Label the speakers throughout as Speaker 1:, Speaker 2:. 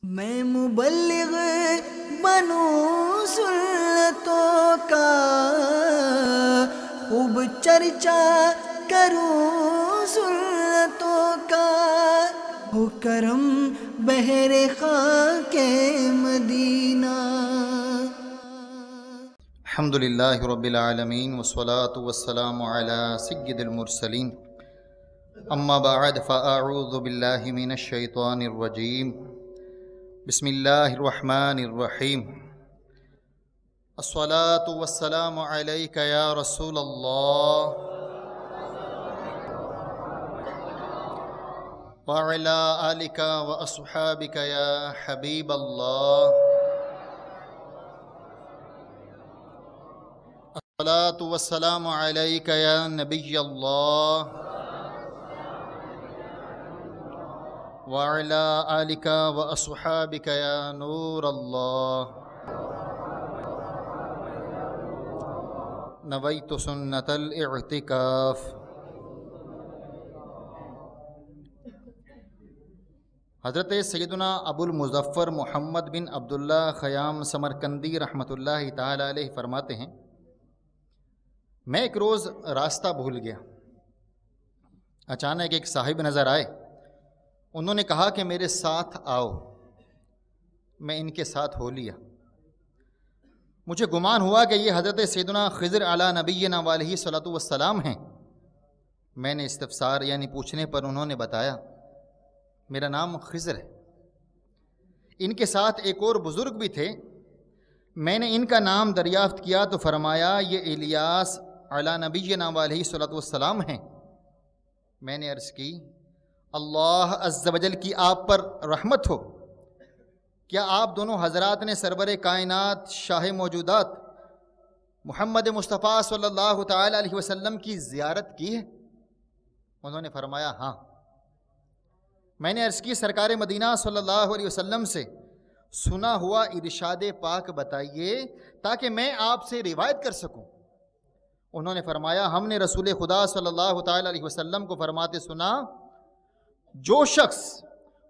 Speaker 1: میں مبلغ بنوں سنتوں کا، خوب چرچا کروں سنتوں کا، ہو کرم بہر خاک مدینہ۔
Speaker 2: الحمدللہ رب العالمین والصلاة والسلام علی سید المرسلین، اما بعد فاعوذ باللہ من الشیطان الرجیم، بسم اللہ الرحمن الرحیم۔ الصلاة والسلام علیک یا رسول اللہ وعلی آلک واصحابک یا حبیب اللہ۔ الصلاة والسلام علیک یا نبی اللہ وعلی آلک واصحابک یا نور اللہ۔ نویت سنت الاعتکاف۔ حضرت سیدنا ابو المظفر محمد بن عبداللہ خیام سمرقندی رحمۃ اللہ تعالی علیہ فرماتے ہیں، میں ایک روز راستہ بھول گیا، اچانک ایک صاحب نظر آئے، انہوں نے کہا کہ میرے ساتھ آؤ، میں ان کے ساتھ ہو لیا۔ مجھے گمان ہوا کہ یہ حضرت سیدنا خضر علی نبینا علیہ الصلوۃ والسلام ہیں۔ میں نے استفسار یعنی پوچھنے پر انہوں نے بتایا میرا نام خضر ہے۔ ان کے ساتھ ایک اور بزرگ بھی تھے، میں نے ان کا نام دریافت کیا تو فرمایا یہ الیاس علی نبینا علیہ الصلوۃ والسلام ہیں۔ میں نے عرض کی اللہ عز و جل کی آپ پر رحمت ہو، کیا آپ دونوں حضرات نے سرور کائنات شاہ موجودات محمد مصطفیٰ صلی اللہ تعالی علیہ وسلم کی زیارت کی ہے؟ انہوں نے فرمایا ہاں۔ میں نے عرض کی سرکار مدینہ صلی اللہ علیہ وسلم سے سنا ہوا ارشاد پاک بتائیے تاکہ میں آپ سے روایت کر سکوں۔ انہوں نے فرمایا ہم نے رسول خدا صلی اللہ تعالی علیہ وسلم کو فرماتے سنا، جو شخص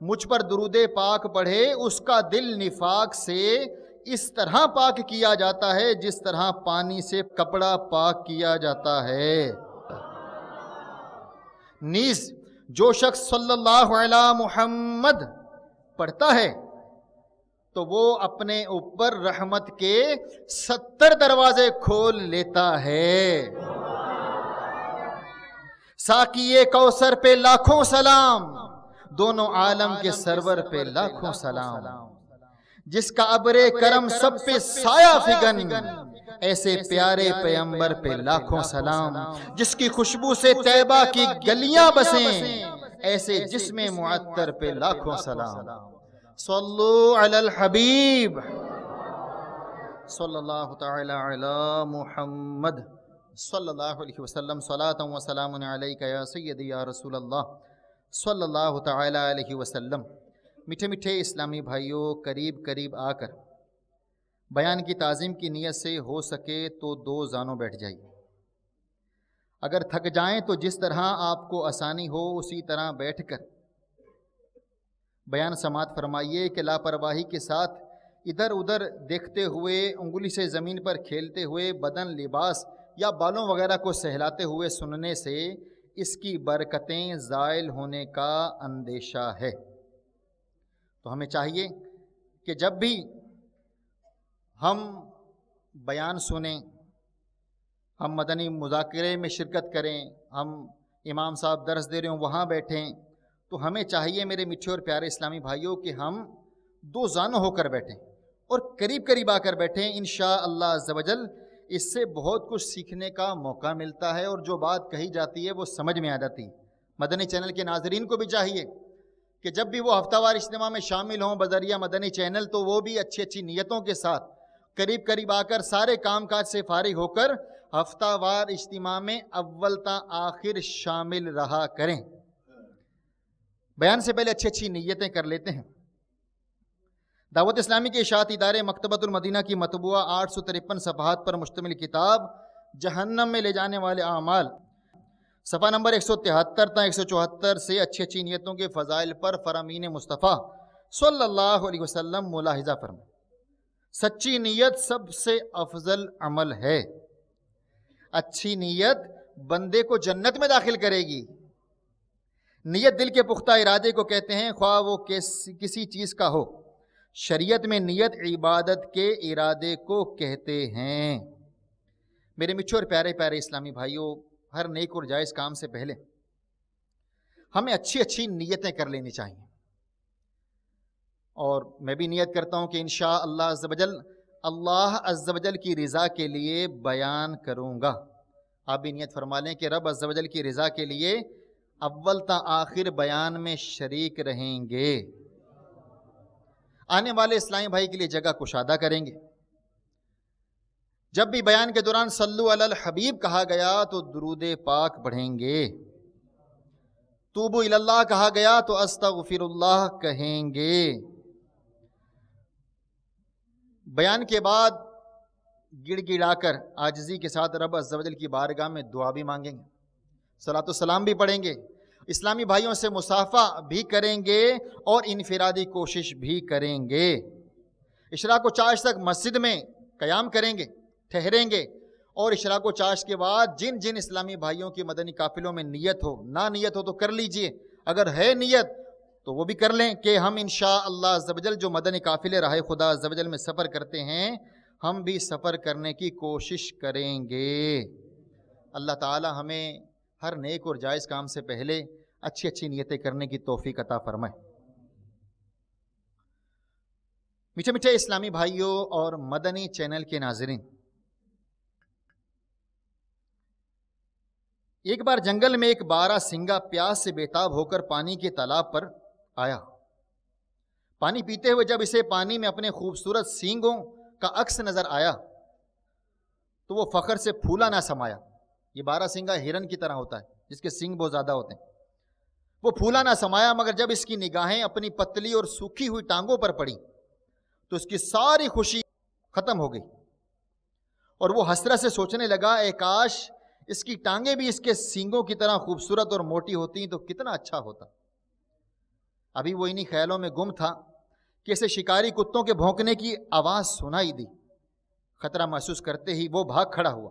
Speaker 2: مجھ پر درود پاک پڑھے اس کا دل نفاق سے اس طرح پاک کیا جاتا ہے جس طرح پانی سے کپڑا پاک کیا جاتا ہے۔ نیز جو شخص صلی اللہ علی محمد پڑھتا ہے تو وہ اپنے اوپر رحمت کے 70 دروازے کھول لیتا ہے۔ ساقی کوثر پہ لاکھوں سلام، دونوں عالم کے سرور پہ لاکھوں سلام، جس کا ابر کرم سب پہ سایہ فگن، ایسے پیارے پیغمبر پہ لاکھوں سلام، جس کی خوشبو سے طیبہ کی گلیاں بسیں، ایسے جسم معطر پہ لاکھوں سلام۔ صلو علی الحبیب صلی اللہ تعالی علی محمد صلی اللہ علیہ وسلم، صلاۃ و سلام علیک یا سیدی یا رسول اللہ صلی اللہ تعالی علیہ وسلم۔ میٹھے میٹھے اسلامی بھائیوں، قریب قریب آ کر بیان کی تعظیم کی نیت سے ہو سکے تو 2 زانوں بیٹھ جائیے۔ اگر تھک جائیں تو جس طرح آپ کو آسانی ہو اسی طرح بیٹھ کر بیان سماعت فرمائیے کہ لاپرواہی کے ساتھ ادھر ادھر دیکھتے ہوئے، انگلی سے زمین پر کھیلتے ہوئے، بدن، لباس یا بالوں وغیرہ کو سہلاتے ہوئے سننے سے اس کی برکتیں زائل ہونے کا اندیشہ ہے۔ تو ہمیں چاہیے کہ جب بھی ہم بیان سنیں، ہم مدنی مذاکرے میں شرکت کریں، ہم امام صاحب درس دے رہے ہوں وہاں بیٹھیں، تو ہمیں چاہیے میرے میٹھے اور پیارے اسلامی بھائیوں کہ ہم 2 زانوں ہو کر بیٹھیں اور قریب قریب آ کر بیٹھیں۔ انشاءاللہ عز و جل اس سے بہت کچھ سیکھنے کا موقع ملتا ہے اور جو بات کہی جاتی ہے وہ سمجھ میں آ جاتی ہے۔ مدنی چینل کے ناظرین کو بھی چاہیے کہ جب بھی وہ ہفتہ وار اجتماع میں شامل ہوں بذریعہ مدنی چینل، تو وہ بھی اچھی اچھی نیتوں کے ساتھ قریب قریب آ کر سارے کام کاج سے فارغ ہو کر ہفتہ وار اجتماع میں اول تا آخر شامل رہا کریں۔ بیان سے پہلے اچھی اچھی نیتیں کر لیتے ہیں۔ دعوت اسلامی کے اشاعتی ادارے مکتبۃ المدینہ کی مطبوعہ 853 صفحات پر مشتمل کتاب جہنم میں لے جانے والے اعمال، صفحہ نمبر 173 تا 174 سے اچھی اچھی نیتوں کے فضائل پر فرامین مصطفیٰ صلی اللہ علیہ وسلم ملاحظہ فرمائیں، سچی نیت سب سے افضل عمل ہے۔ اچھی نیت بندے کو جنت میں داخل کرے گی۔ نیت دل کے پختہ ارادے کو کہتے ہیں، خواہ وہ کسی چیز کا ہو۔ شریعت میں نیت عبادت کے ارادے کو کہتے ہیں۔ میرے میٹھے اور پیارے پیارے اسلامی بھائیوں، ہر نیک اور جائز کام سے پہلے ہمیں اچھی اچھی نیتیں کر لینی چاہیے، اور میں بھی نیت کرتا ہوں کہ انشاءاللہ اللہ عز و جل کی رضا کے لیے بیان کروں گا۔ آپ بھی نیت فرما لیں کہ رب عز و جل کی رضا کے لیے اول تا آخر بیان میں شریک رہیں گے۔ آنے والے اسلامی بھائی کے لیے جگہ کشادہ کریں گے۔ جب بھی بیان کے دوران صلو علی الحبیب کہا گیا تو درود پاک پڑھیں گے، توبو الی اللہ کہا گیا تو استغفر اللہ کہیں گے۔ بیان کے بعد گڑ گڑا کر عاجزی کے ساتھ رب عز و جل کی بارگاہ میں دعا بھی مانگیں گے، صلاۃ و سلام بھی پڑھیں گے، اسلامی بھائیوں سے مصافحہ بھی کریں گے اور انفرادی کوشش بھی کریں گے۔ اشراق و چاش تک مسجد میں قیام کریں گے، ٹھہریں گے، اور اشراق و چاش کے بعد جن جن اسلامی بھائیوں کی مدنی قافلوں میں نیت ہو، نہ نیت ہو تو کر لیجئے، اگر ہے نیت تو وہ بھی کر لیں کہ ہم انشاءاللہ عز و جل جو مدنی قافلے راہ خدا عز و جل میں سفر کرتے ہیں، ہم بھی سفر کرنے کی کوشش کریں گے۔ اللہ تعالی ہمیں ہر نیک اور جائز کام سے پہلے اچھی اچھی نیتیں کرنے کی توفیق عطا فرمائے۔ میٹھے میٹھے اسلامی بھائیوں اور مدنی چینل کے ناظرین، ایک بار جنگل میں ایک بارہ سنگا پیاس سے بےتاب ہو کر پانی کے تالاب پر آیا۔ پانی پیتے ہوئے جب اسے پانی میں اپنے خوبصورت سینگوں کا عکس نظر آیا تو وہ فخر سے پھولا نہ سمایا۔ یہ بارہ سنگا ہرن کی طرح ہوتا ہے جس کے سینگ بہت زیادہ ہوتے ہیں۔ وہ پھولا نہ سمایا، مگر جب اس کی نگاہیں اپنی پتلی اور سوکھی ہوئی ٹانگوں پر پڑی تو اس کی ساری خوشی ختم ہو گئی، اور وہ حسرت سے سوچنے لگا، اے کاش اس کی ٹانگیں بھی اس کے سینگوں کی طرح خوبصورت اور موٹی ہوتی تو کتنا اچھا ہوتا۔ ابھی وہ انہی خیالوں میں گم تھا کہ اسے شکاری کتوں کے بھونکنے کی آواز سنائی دی۔ خطرہ محسوس کرتے ہی وہ بھاگ کھڑا ہوا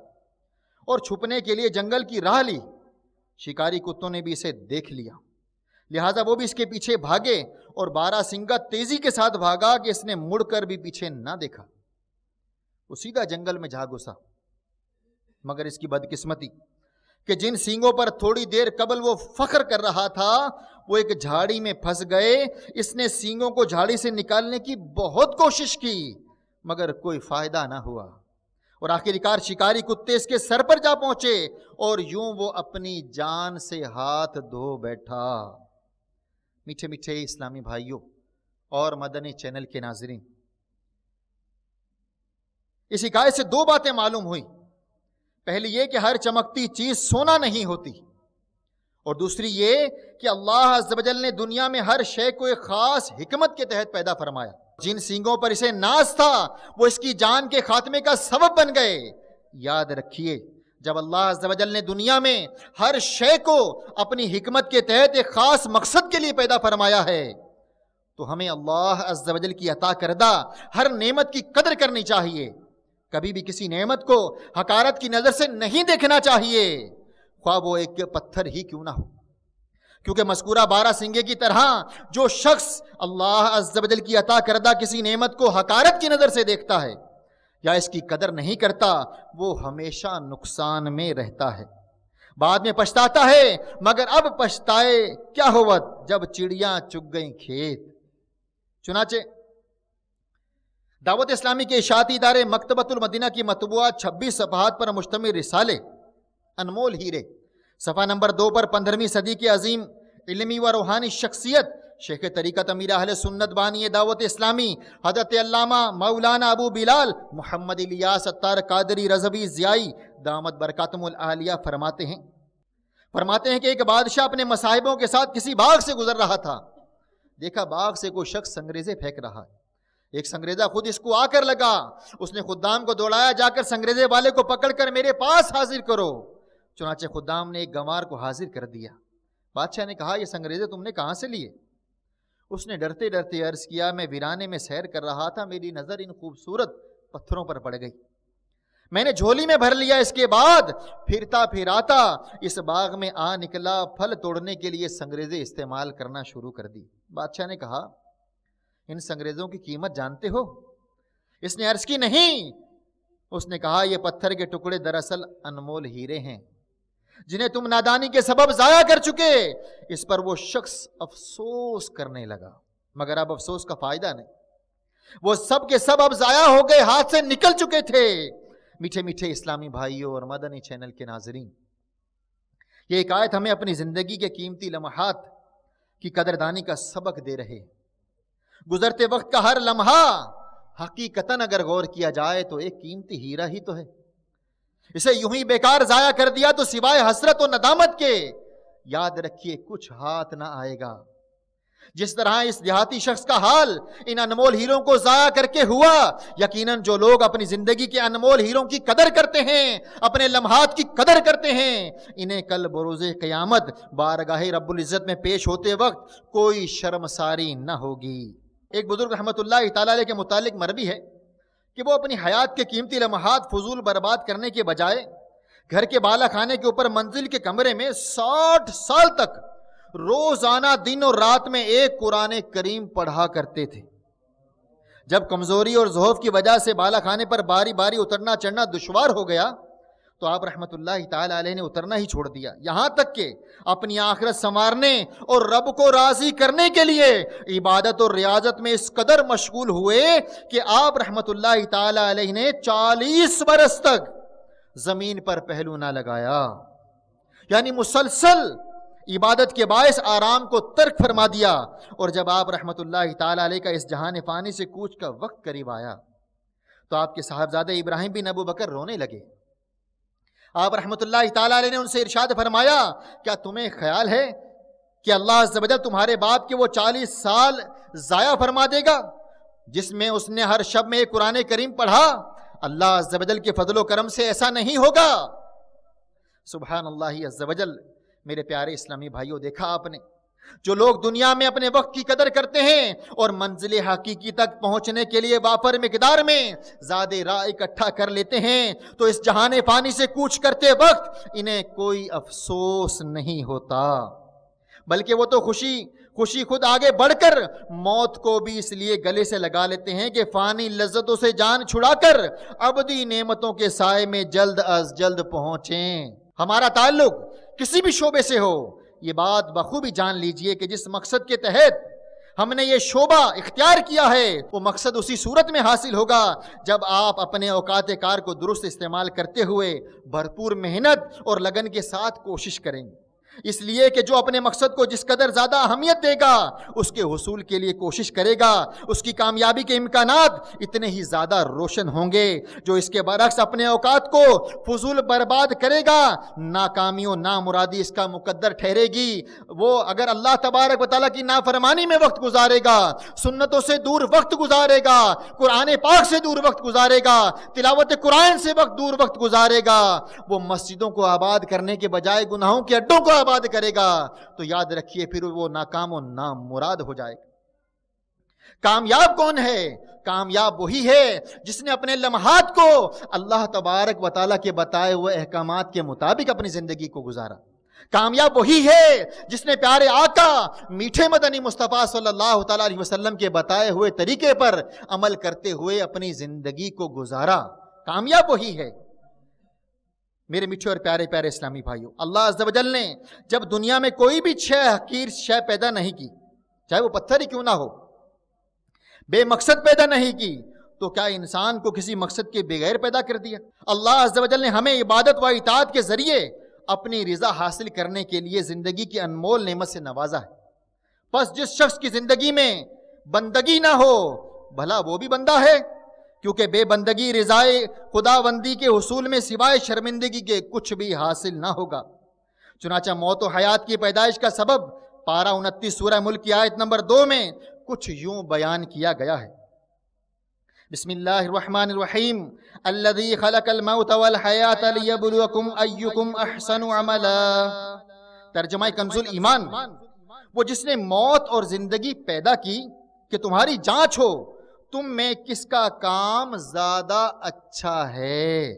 Speaker 2: اور چھپنے کے لیے جنگل کی راہ لی۔ شکاری کتوں نے بھی اسے دیکھ لیا، لہٰذا وہ بھی اس کے پیچھے بھاگے، اور بارہ سنگا تیزی کے ساتھ بھاگا کہ اس نے مڑ کر بھی پیچھے نہ دیکھا۔ وہ سیدھا جنگل میں جا گھسا، مگر اس کی بدقسمتی کہ جن سینگوں پر تھوڑی دیر قبل وہ فخر کر رہا تھا وہ ایک جھاڑی میں پھنس گئے۔ اس نے سینگوں کو جھاڑی سے نکالنے کی بہت کوشش کی، مگر کوئی فائدہ نہ ہوا، اور آخرکار شکاری کتے اس کے سر پر جا پہنچے، اور یوں وہ اپنی جان سے ہاتھ دھو بیٹھا۔ میٹھے میٹھے اسلامی بھائیوں اور مدنی چینل کے ناظرین، اس حکایت سے دو باتیں معلوم ہوئی۔ پہلی یہ کہ ہر چمکتی چیز سونا نہیں ہوتی، اور دوسری یہ کہ اللہ عز و جل نے دنیا میں ہر شے کو ایک خاص حکمت کے تحت پیدا فرمایا۔ جن سینگوں پر اسے ناز تھا وہ اس کی جان کے خاتمے کا سبب بن گئے۔ یاد رکھیے، جب اللہ عز و جل نے دنیا میں ہر شے کو اپنی حکمت کے تحت ایک خاص مقصد کے لیے پیدا فرمایا ہے تو ہمیں اللہ عز و جل کی عطا کردہ ہر نعمت کی قدر کرنی چاہیے۔ کبھی بھی کسی نعمت کو حقارت کی نظر سے نہیں دیکھنا چاہیے، خواہ وہ ایک پتھر ہی کیوں نہ ہو، کیونکہ مذکورہ بارہ سنگے کی طرح جو شخص اللہ عز و جل کی عطا کردہ کسی نعمت کو حقارت کی نظر سے دیکھتا ہے یا اس کی قدر نہیں کرتا، وہ ہمیشہ نقصان میں رہتا ہے، بعد میں پچھتاتا ہے۔ مگر اب پچھتائے کیا ہوت جب چڑیاں چگ گئیں کھیت۔ چنانچہ دعوت اسلامی کے اشاعتی ادارے مکتبۃ المدینہ کی مطبوعات 26 صفحات پر مشتمل رسالے انمول ہیرے، صفحہ نمبر 2 پر 15ویں صدی کے عظیم علمی و روحانی شخصیت شیخ طریقت امیر اہل سنت بانی دعوت اسلامی حضرت علامہ مولانا ابو بلال محمد الیاس اتار قادری رضوی ضیائی دامت برکاتہم العالیہ فرماتے ہیں کہ ایک بادشاہ اپنے مصاحبوں کے ساتھ کسی باغ سے گزر رہا تھا۔ دیکھا باغ سے کوئی شخص سنگریزے پھینک رہا ہے۔ ایک سنگریزہ خود اس کو آ کر لگا، اس نے خدام کو دوڑایا، جا کر سنگریزے والے کو پکڑ کر میرے پاس حاضر کرو۔ چنانچہ خدام نے ایک گنوار کو حاضر کر دیا۔ بادشاہ نے کہا، یہ سنگریزے تم نے کہاں سے لیے؟ اس نے ڈرتے ڈرتے عرض کیا میں ویرانے میں سیر کر رہا تھا، میری نظر ان خوبصورت پتھروں پر پڑ گئی، میں نے جھولی میں بھر لیا، اس کے بعد پھرتا پھراتا اس باغ میں آ نکلا، پھل توڑنے کے لیے سنگریزیں استعمال کرنا شروع کر دی۔ بادشاہ نے کہا ان سنگریزوں کی قیمت جانتے ہو؟ اس نے عرض کی نہیں۔ اس نے کہا یہ پتھر کے ٹکڑے دراصل انمول ہیرے ہیں جنہیں تم نادانی کے سبب ضائع کر چکے۔ اس پر وہ شخص افسوس کرنے لگا، مگر اب افسوس کا فائدہ نہیں، وہ سب کے سب اب ضائع ہو گئے، ہاتھ سے نکل چکے تھے۔ میٹھے میٹھے اسلامی بھائیوں اور مدنی چینل کے ناظرین، یہ ایک آیت ہمیں اپنی زندگی کے قیمتی لمحات کی قدردانی کا سبق دے رہے۔ گزرتے وقت کا ہر لمحہ حقیقتاً اگر غور کیا جائے تو ایک قیمتی ہیرا ہی تو ہے، اسے یوں ہی بیکار ضائع کر دیا تو سوائے حسرت و ندامت کے یاد رکھیے کچھ ہاتھ نہ آئے گا۔ جس طرح اس دیہاتی شخص کا حال ان انمول ہیروں کو ضائع کر کے ہوا، یقیناً جو لوگ اپنی زندگی کے انمول ہیروں کی قدر کرتے ہیں، اپنے لمحات کی قدر کرتے ہیں، انہیں کل بروز قیامت بارگاہ رب العزت میں پیش ہوتے وقت کوئی شرمساری نہ ہوگی۔ ایک بزرگ رحمت اللہ تعالی علیہ کے متعلق مروی ہے کہ وہ اپنی حیات کے قیمتی لمحات فضول برباد کرنے کے بجائے گھر کے بالا خانے کے اوپر منزل کے کمرے میں 60 سال تک روزانہ دن اور رات میں ایک قرآن کریم پڑھا کرتے تھے۔ جب کمزوری اور ضعف کی وجہ سے بالا خانے پر باری باری اترنا چڑھنا دشوار ہو گیا تو آپ رحمت اللہ تعالی علیہ نے اترنا ہی چھوڑ دیا، یہاں تک کہ اپنی آخرت سنوارنے اور رب کو راضی کرنے کے لیے عبادت اور ریاضت میں اس قدر مشغول ہوئے کہ آپ رحمت اللہ تعالی علیہ نے 40 برس تک زمین پر پہلو نہ لگایا، یعنی مسلسل عبادت کے باعث آرام کو ترک فرما دیا۔ اور جب آپ رحمت اللہ تعالی علیہ کا اس جہان فانی سے کوچ کا وقت قریب آیا تو آپ کے صاحبزادے ابراہیم بن ابو بکر رونے لگے۔ آپ رحمت اللہ تعالی علیہ نے ان سے ارشاد فرمایا کیا تمہیں خیال ہے کہ اللہ عز و جل تمہارے باپ کے وہ 40 سال ضائع فرما دے گا جس میں اس نے ہر شب میں ایک قرآن کریم پڑھا؟ اللہ عز و جل کے فضل و کرم سے ایسا نہیں ہوگا۔ سبحان اللہ عز و جل۔ میرے پیارے اسلامی بھائیوں، دیکھا آپ نے جو لوگ دنیا میں اپنے وقت کی قدر کرتے ہیں اور منزل حقیقی تک پہنچنے کے لیے وافر مقدار میں زاد راہ اکٹھا کر لیتے ہیں تو اس جہان فانی سے کوچ کرتے وقت انہیں کوئی افسوس نہیں ہوتا، بلکہ وہ تو خوشی خود آگے بڑھ کر موت کو بھی اس لیے گلے سے لگا لیتے ہیں کہ فانی لذتوں سے جان چھڑا کر ابدی نعمتوں کے سائے میں جلد از جلد پہنچیں۔ ہمارا تعلق کسی بھی شعبے سے ہو، یہ بات بخوبی جان لیجئے کہ جس مقصد کے تحت ہم نے یہ شعبہ اختیار کیا ہے وہ مقصد اسی صورت میں حاصل ہوگا جب آپ اپنے اوقات کار کو درست استعمال کرتے ہوئے بھرپور محنت اور لگن کے ساتھ کوشش کریں گے، اس لیے کہ جو اپنے مقصد کو جس قدر زیادہ اہمیت دے گا اس کے حصول کے لیے کوشش کرے گا، اس کی کامیابی کے امکانات اتنے ہی زیادہ روشن ہوں گے۔ جو اس کے برعکس اپنے اوقات کو فضول برباد کرے گا، ناکامی و نامرادی اس کا مقدر ٹھہرے گی۔ وہ اگر اللہ تبارک و تعالیٰ کی نافرمانی میں وقت گزارے گا، سنتوں سے دور وقت گزارے گا، قرآن پاک سے دور وقت گزارے گا، تلاوت قرآن سے دور وقت گزارے گا، وہ مسجدوں کو آباد کرنے کے بجائے گناہوں کے اڈوں کو آباد کرے گا تو یاد رکھیے پھر وہ ناکام و نامراد ہو جائے گا۔ کامیاب کون ہے؟ کامیاب وہی ہے جس نے اپنے لمحات کو اللہ تبارک و تعالیٰ کے بتائے ہوئے احکامات کے مطابق اپنی زندگی کو گزارا۔ کامیاب وہی ہے جس نے پیارے آقا میٹھے مدنی مصطفیٰ صلی اللہ تعالیٰ علیہ وسلم کے بتائے ہوئے طریقے پر عمل کرتے ہوئے اپنی زندگی کو گزارا۔ کامیاب وہی ہے۔ میرے میٹھے اور پیارے پیارے اسلامی بھائیوں، اللہ عز و جل نے جب دنیا میں کوئی بھی حقیر شے پیدا نہیں کی، چاہے وہ پتھر ہی کیوں نہ ہو، بے مقصد پیدا نہیں کی، تو کیا انسان کو کسی مقصد کے بغیر پیدا کر دیا؟ اللہ عز و جل نے ہمیں عبادت و اطاعت کے ذریعے اپنی رضا حاصل کرنے کے لیے زندگی کی انمول نعمت سے نوازا ہے۔ بس جس شخص کی زندگی میں بندگی نہ ہو بھلا وہ بھی بندہ ہے، کیونکہ بے بندگی رضائے خداوندی کے حصول میں سوائے شرمندگی کے کچھ بھی حاصل نہ ہوگا۔ چنانچہ موت و حیات کی پیدائش کا سبب پارہ 29 سورہ ملک کی آیت نمبر 2 میں کچھ یوں بیان کیا گیا ہے۔ بسم اللہ الرحمن الرحیم الذی خلق الموت والحیات لیبلوکم ایکم احسن عملا۔ ترجمہ کنز الایمان، وہ جس نے موت اور زندگی پیدا کی کہ تمہاری جانچ ہو تم میں کس کا کام زیادہ اچھا ہے۔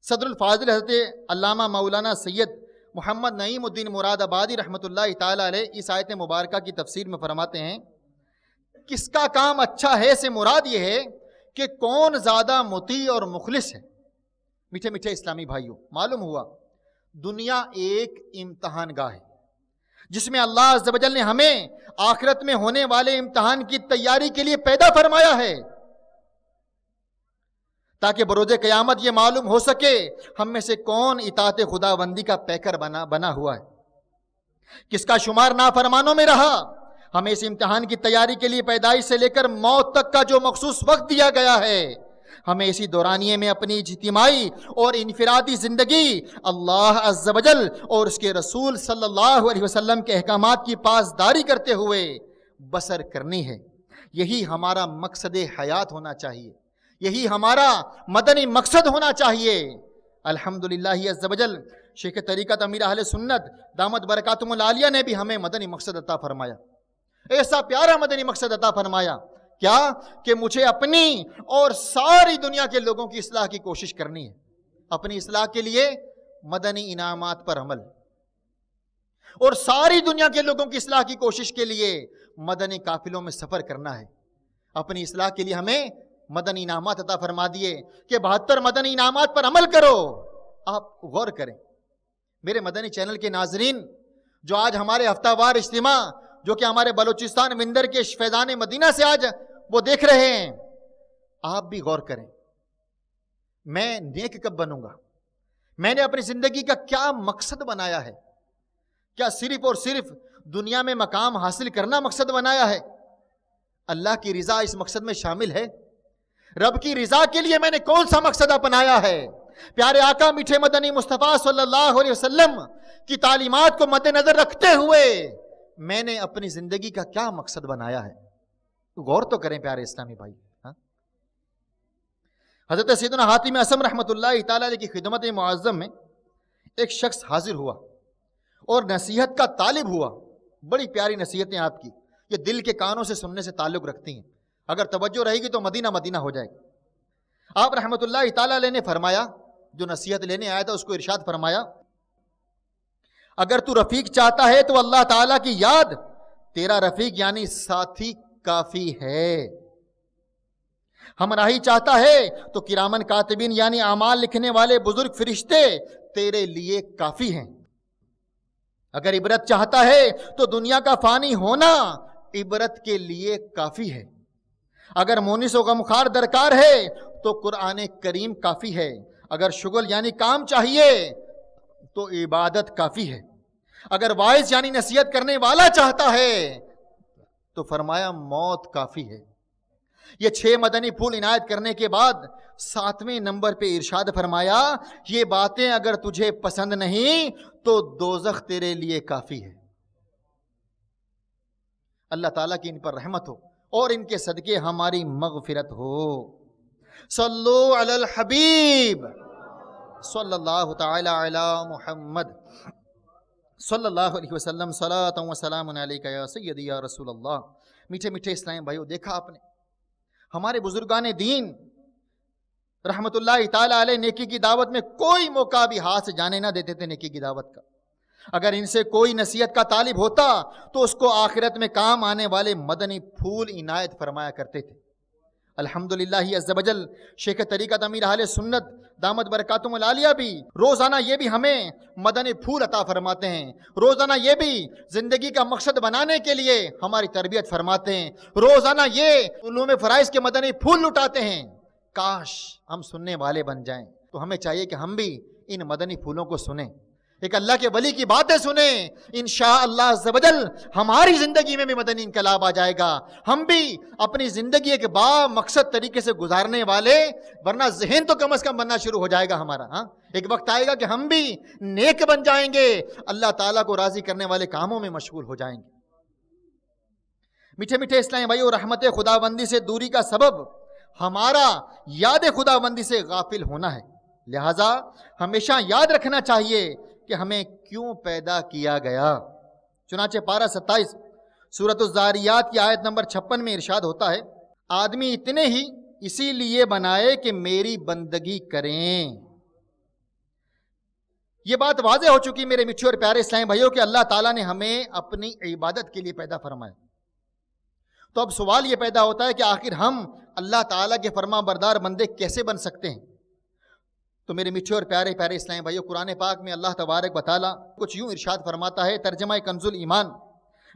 Speaker 2: صدر الفاضل حضرت علامہ مولانا سید محمد نعیم الدین مراد آبادی رحمۃ اللہ تعالی علیہ اس آیت مبارکہ کی تفسیر میں فرماتے ہیں کس کا کام اچھا ہے سے مراد یہ ہے کہ کون زیادہ مطیع اور مخلص ہے۔ میٹھے میٹھے اسلامی بھائیوں، معلوم ہوا دنیا ایک امتحان گاہ ہے جس میں اللہ عز و جل نے ہمیں آخرت میں ہونے والے امتحان کی تیاری کے لیے پیدا فرمایا ہے تاکہ بروز قیامت یہ معلوم ہو سکے ہم میں سے کون اطاعت خدا بندی کا پیکر بنا ہوا ہے، کس کا شمار نافرمانوں میں رہا۔ ہمیں اس امتحان کی تیاری کے لیے پیدائش سے لے کر موت تک کا جو مخصوص وقت دیا گیا ہے، ہمیں اسی دورانیے میں اپنی اجتماعی اور انفرادی زندگی اللہ عز و جل اور اس کے رسول صلی اللہ علیہ وسلم کے احکامات کی پاسداری کرتے ہوئے بسر کرنی ہے۔ یہی ہمارا مقصد حیات ہونا چاہیے، یہی ہمارا مدنی مقصد ہونا چاہیے۔ الحمدللہ عز و جل شیخ طریقت امیر اہل سنت دامت برکاتہم العالیہ نے بھی ہمیں مدنی مقصد عطا فرمایا، ایسا پیارا مدنی مقصد عطا فرمایا کیا کہ مجھے اپنی اور ساری دنیا کے لوگوں کی اصلاح کی کوشش کرنی ہے۔ اپنی اصلاح کے لیے مدنی انعامات پر عمل، اور ساری دنیا کے لوگوں کی اصلاح کی کوشش کے لیے مدنی قافلوں میں سفر کرنا ہے۔ اپنی اصلاح کے لیے ہمیں مدنی انعامات عطا فرما دیے کہ 72 مدنی انعامات پر عمل کرو۔ آپ غور کریں میرے مدنی چینل کے ناظرین، جو آج ہمارے ہفتہ وار اجتماع جو کہ ہمارے بلوچستان مندر کے فیضان مدینہ سے آج وہ دیکھ رہے ہیں، آپ بھی غور کریں میں نیک کب بنوں گا؟ میں نے اپنی زندگی کا کیا مقصد بنایا ہے؟ کیا صرف اور صرف دنیا میں مقام حاصل کرنا مقصد بنایا ہے؟ اللہ کی رضا اس مقصد میں شامل ہے؟ رب کی رضا کے لیے میں نے کون سا مقصد اپنایا ہے؟ پیارے آقا میٹھے مدنی مصطفیٰ صلی اللہ علیہ وسلم کی تعلیمات کو مد نظر رکھتے ہوئے میں نے اپنی زندگی کا کیا مقصد بنایا ہے؟ غور تو کریں پیارے اسلامی بھائی۔ حضرت سیدنا حاتم اعصم رحمۃ اللہ تعالی علیہ کی خدمت معظم میں ایک شخص حاضر ہوا اور نصیحت کا طالب ہوا۔ بڑی پیاری نصیحتیں آپ کی، یہ دل کے کانوں سے سننے سے تعلق رکھتی ہیں، اگر توجہ رہے گی تو مدینہ مدینہ ہو جائے گا۔ آپ رحمۃ اللہ تعالی علیہ نے فرمایا، جو نصیحت لینے آیا تھا اس کو ارشاد فرمایا، اگر تو رفیق چاہتا ہے تو اللہ تعالیٰ کی یاد، تیرا رفیق یعنی ساتھی کافی ہے۔ ہمراہی چاہتا ہے تو کرامن کاتبین یعنی اعمال لکھنے والے بزرگ فرشتے تیرے لیے کافی ہیں۔ اگر عبرت چاہتا ہے تو دنیا کا فانی ہونا عبرت کے لیے کافی ہے۔ اگر مونس و غمخوار درکار ہے تو قرآن کریم کافی ہے۔ اگر شغل یعنی کام چاہیے تو عبادت کافی ہے۔ اگر واعظ یعنی نصیحت کرنے والا چاہتا ہے تو فرمایا موت کافی ہے۔ یہ 6 مدنی پھول عنایت کرنے کے بعد 7ویں نمبر پہ ارشاد فرمایا، یہ باتیں اگر تجھے پسند نہیں تو دوزخ تیرے لیے کافی ہے۔ اللہ تعالیٰ کی ان پر رحمت ہو اور ان کے صدقے ہماری مغفرت ہو۔ صلو علی الحبیب صلی اللہ تعالی علی محمد صلی اللہ علیہ وسلم، صلاۃ و سلام علیک یا سیدی یا رسول اللہ۔ میٹھے میٹھے اسلام بھائیو، دیکھا آپ نے ہمارے بزرگان دین رحمت اللہ تعالی علیہ نیکی کی دعوت میں کوئی موقع بھی ہاتھ سے جانے نہ دیتے تھے نیکی کی دعوت کا۔ اگر ان سے کوئی نصیحت کا طالب ہوتا تو اس کو آخرت میں کام آنے والے مدنی پھول عنایت فرمایا کرتے تھے۔ الحمدللہ عز و جل شیخ طریقت امیر اہل سنت دامت برکاتہم العالیہ بھی روزانہ یہ بھی ہمیں مدنی پھول عطا فرماتے ہیں، روزانہ یہ بھی زندگی کا مقصد بنانے کے لیے ہماری تربیت فرماتے ہیں، روزانہ یہ علوم فرائض کے مدنی پھول لٹاتے ہیں۔ کاش ہم سننے والے بن جائیں، تو ہمیں چاہیے کہ ہم بھی ان مدنی پھولوں کو سنیں، ایک اللہ کے ولی کی باتیں سنیں۔ انشاءاللہ عز و جل ہماری زندگی میں بھی مدنی انقلاب آ جائے گا، ہم بھی اپنی زندگی ایک با مقصد طریقے سے گزارنے والے، ورنہ ذہن تو کم از کم بننا شروع ہو جائے گا ہمارا۔ ایک وقت آئے گا کہ ہم بھی نیک بن جائیں گے، اللہ تعالیٰ کو راضی کرنے والے کاموں میں مشغول ہو جائیں گے۔ میٹھے میٹھے اسلامی بھائیو، رحمت خداوندی سے دوری کا سبب ہمارا یاد خداوندی سے غافل ہونا ہے، لہٰذا ہمیشہ یاد رکھنا چاہیے کہ ہمیں کیوں پیدا کیا گیا۔ چنانچہ پارہ 27 سورۃ الزاریات کی آیت نمبر 56 میں ارشاد ہوتا ہے، آدمی اتنے ہی اسی لیے بنائے کہ میری بندگی کریں۔ یہ بات واضح ہو چکی میرے میٹھے اور پیارے اسلامی بھائیوں کہ اللہ تعالیٰ نے ہمیں اپنی عبادت کے لیے پیدا فرمایا۔ تو اب سوال یہ پیدا ہوتا ہے کہ آخر ہم اللہ تعالیٰ کے فرما بردار بندے کیسے بن سکتے ہیں؟ تو میرے میٹھے اور پیارے پیارے اسلامی بھائیوں، قرآن پاک میں اللہ تبارک و تعالیٰ کچھ یوں ارشاد فرماتا ہے، ترجمہ کنز الایمان،